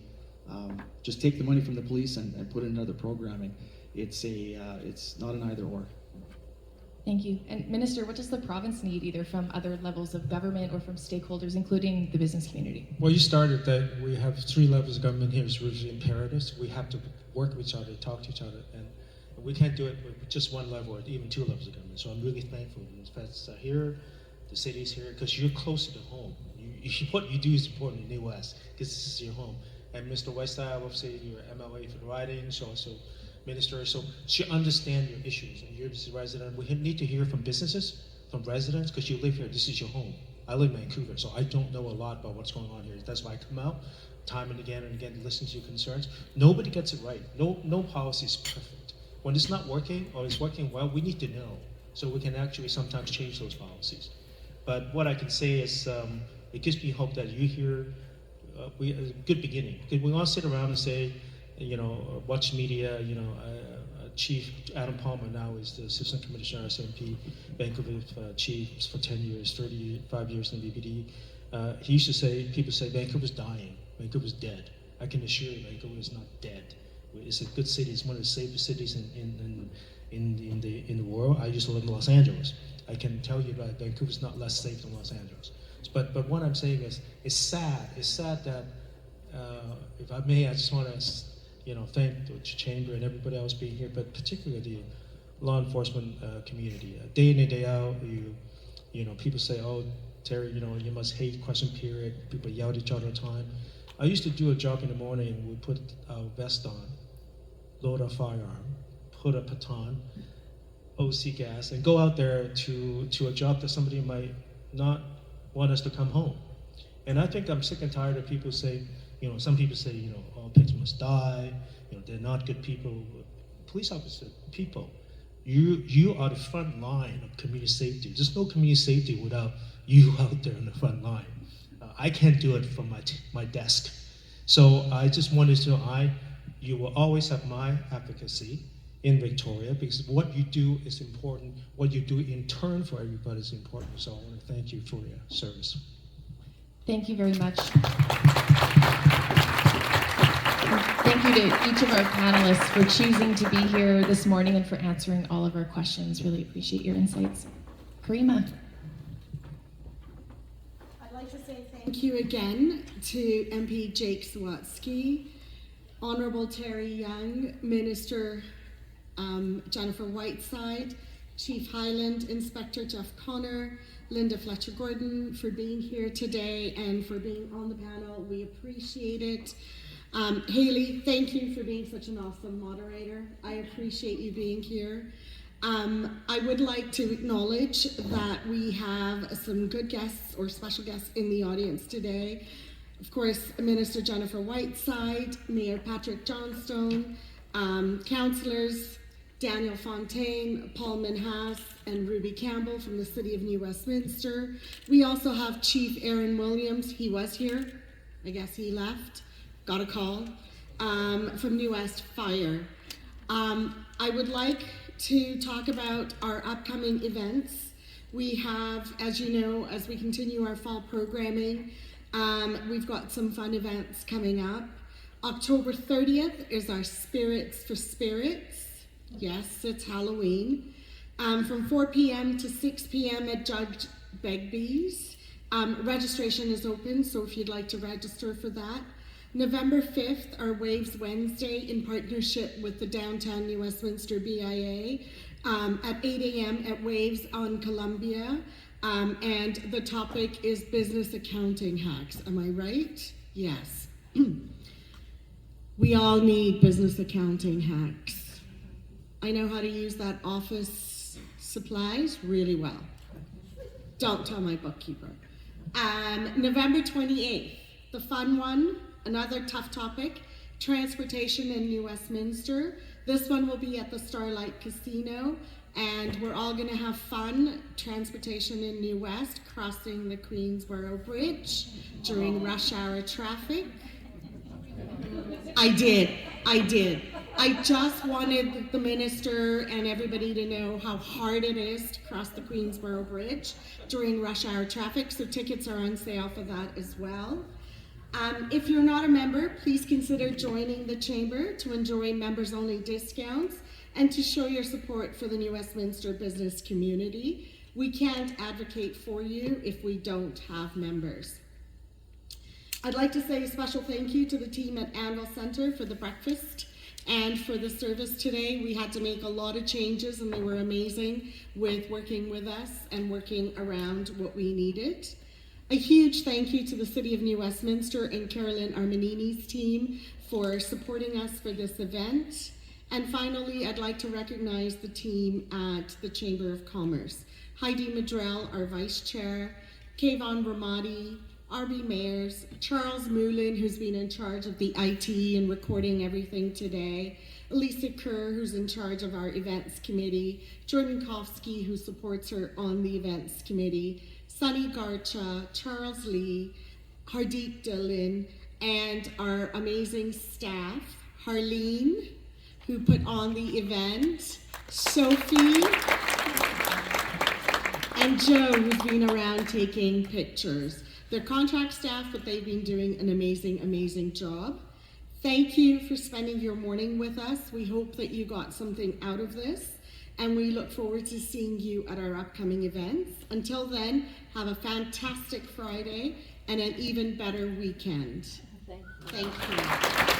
just take the money from the police and put it in other programming. It's not an either or.
Thank you. And Minister, what does the province need, either from other levels of government or from stakeholders, including the business community?
Well, you started that we have 3 levels of government here. It's really imperative. We have to work with each other, talk to each other, and we can't do it with just one level or even 2 levels of government. So I'm really thankful the feds are here, the city's here, because you're closer to home. What you do is important in the West, because this is your home. And Mr. Whitestyle, obviously, you're MLA for the riding, so also Minister, so she understands your issues, and you're just a resident. We need to hear from businesses, from residents, because you live here. This is your home. I live in Vancouver, so I don't know a lot about what's going on here. That's why I come out time and again to listen to your concerns. Nobody gets it right. No policy is perfect. When it's not working or it's working well, we need to know, so we can actually sometimes change those policies. But what I can say is, it gives me hope that you hear a good beginning. Because we all sit around and say, watch media, Chief Adam Palmer now is the Assistant Commissioner SMP, Vancouver Chief for 10 years, 35 years in the BPD. He used to say, people say Vancouver's dying, Vancouver's dead. I can assure you Vancouver is not dead. It's a good city, it's one of the safest cities in the world. I used to live in Los Angeles. I can tell you that Vancouver's not less safe than Los Angeles. But what I'm saying is, it's sad. It's sad that, if I may, I just want to thank the chamber and everybody else being here, but particularly the law enforcement community. Day in and day out, people say, "Oh, Terry, you must hate question period." People yell at each other all the time. I used to do a job in the morning. We put our vest on, load our firearm, put a baton, OC gas, and go out there to a job that somebody might not want us to come home. And I think I'm sick and tired of people say, some people say, all pigs must die, they're not good people. Police officers, people, you are the front line of community safety. There's no community safety without you out there in the front line. I can't do it from my desk. So I just wanted to know, you will always have my advocacy in Victoria, because what you do is important. What you do in turn for everybody is important. So I want to thank you for your service.
Thank you very much. Thank you to each of our panelists for choosing to be here this morning and for answering all of our questions. Really appreciate your insights. Karima.
I'd like to say thank you again to MP Jake Sawatsky, Honourable Terry Young, Minister Jennifer Whiteside, Chief Highland, Inspector Jeff Connor, Linda Fletcher-Gordon for being here today and for being on the panel. We appreciate it. Haley, thank you for being such an awesome moderator. I appreciate you being here. I would like to acknowledge that we have some good guests or special guests in the audience today. Of course, Minister Jennifer Whiteside, Mayor Patrick Johnstone, councillors Daniel Fontaine, Paul Minhas, and Ruby Campbell from the City of New Westminster. We also have Chief Aaron Williams. He was here. I guess he left. Got a call from New West Fire. I would like to talk about our upcoming events. We have, as you know, as we continue our fall programming, we've got some fun events coming up. October 30th is our Spirits for Spirits. Yes, it's Halloween. From 4 p.m. to 6 p.m. at Judge Begbie's. Registration is open, so if you'd like to register for that. November 5th, our Waves Wednesday in partnership with the Downtown New Westminster BIA at 8 a.m. at Waves on Columbia. And the topic is business accounting hacks. Am I right? Yes. We all need business accounting hacks. I know how to use that office supplies really well. Don't tell my bookkeeper. November 28th, the fun one, another tough topic, transportation in New Westminster. This one will be at the Starlight Casino, and we're all gonna have fun. Transportation in New West, crossing the Queensboro Bridge during rush hour traffic. I did. I just wanted the minister and everybody to know how hard it is to cross the Queensboro Bridge during rush hour traffic, so tickets are on sale for that as well. If you're not a member, please consider joining the chamber to enjoy members-only discounts and to show your support for the New Westminster business community. We can't advocate for you if we don't have members. I'd like to say a special thank you to the team at Anvil Centre for the breakfast and for the service today. We had to make a lot of changes and they were amazing with working with us and working around what we needed. A huge thank you to the City of New Westminster and Carolyn Armanini's team for supporting us for this event. And finally, I'd like to recognize the team at the Chamber of Commerce. Heidi Madrell, our Vice Chair, Kayvon Ramadi, Arby Mayers, Charles Moulin, who's been in charge of the IT and recording everything today, Elisa Kerr, who's in charge of our events committee, Jordan Kofsky, who supports her on the events committee, Sunny Garcha, Charles Lee, Hardeep Dillon, and our amazing staff, Harleen, who put on the event, Sophie, and Joe, who's been around taking pictures. They're contract staff, but they've been doing an amazing, amazing job. Thank you for spending your morning with us. We hope that you got something out of this, and we look forward to seeing you at our upcoming events. Until then, have a fantastic Friday and an even better weekend. Thank you.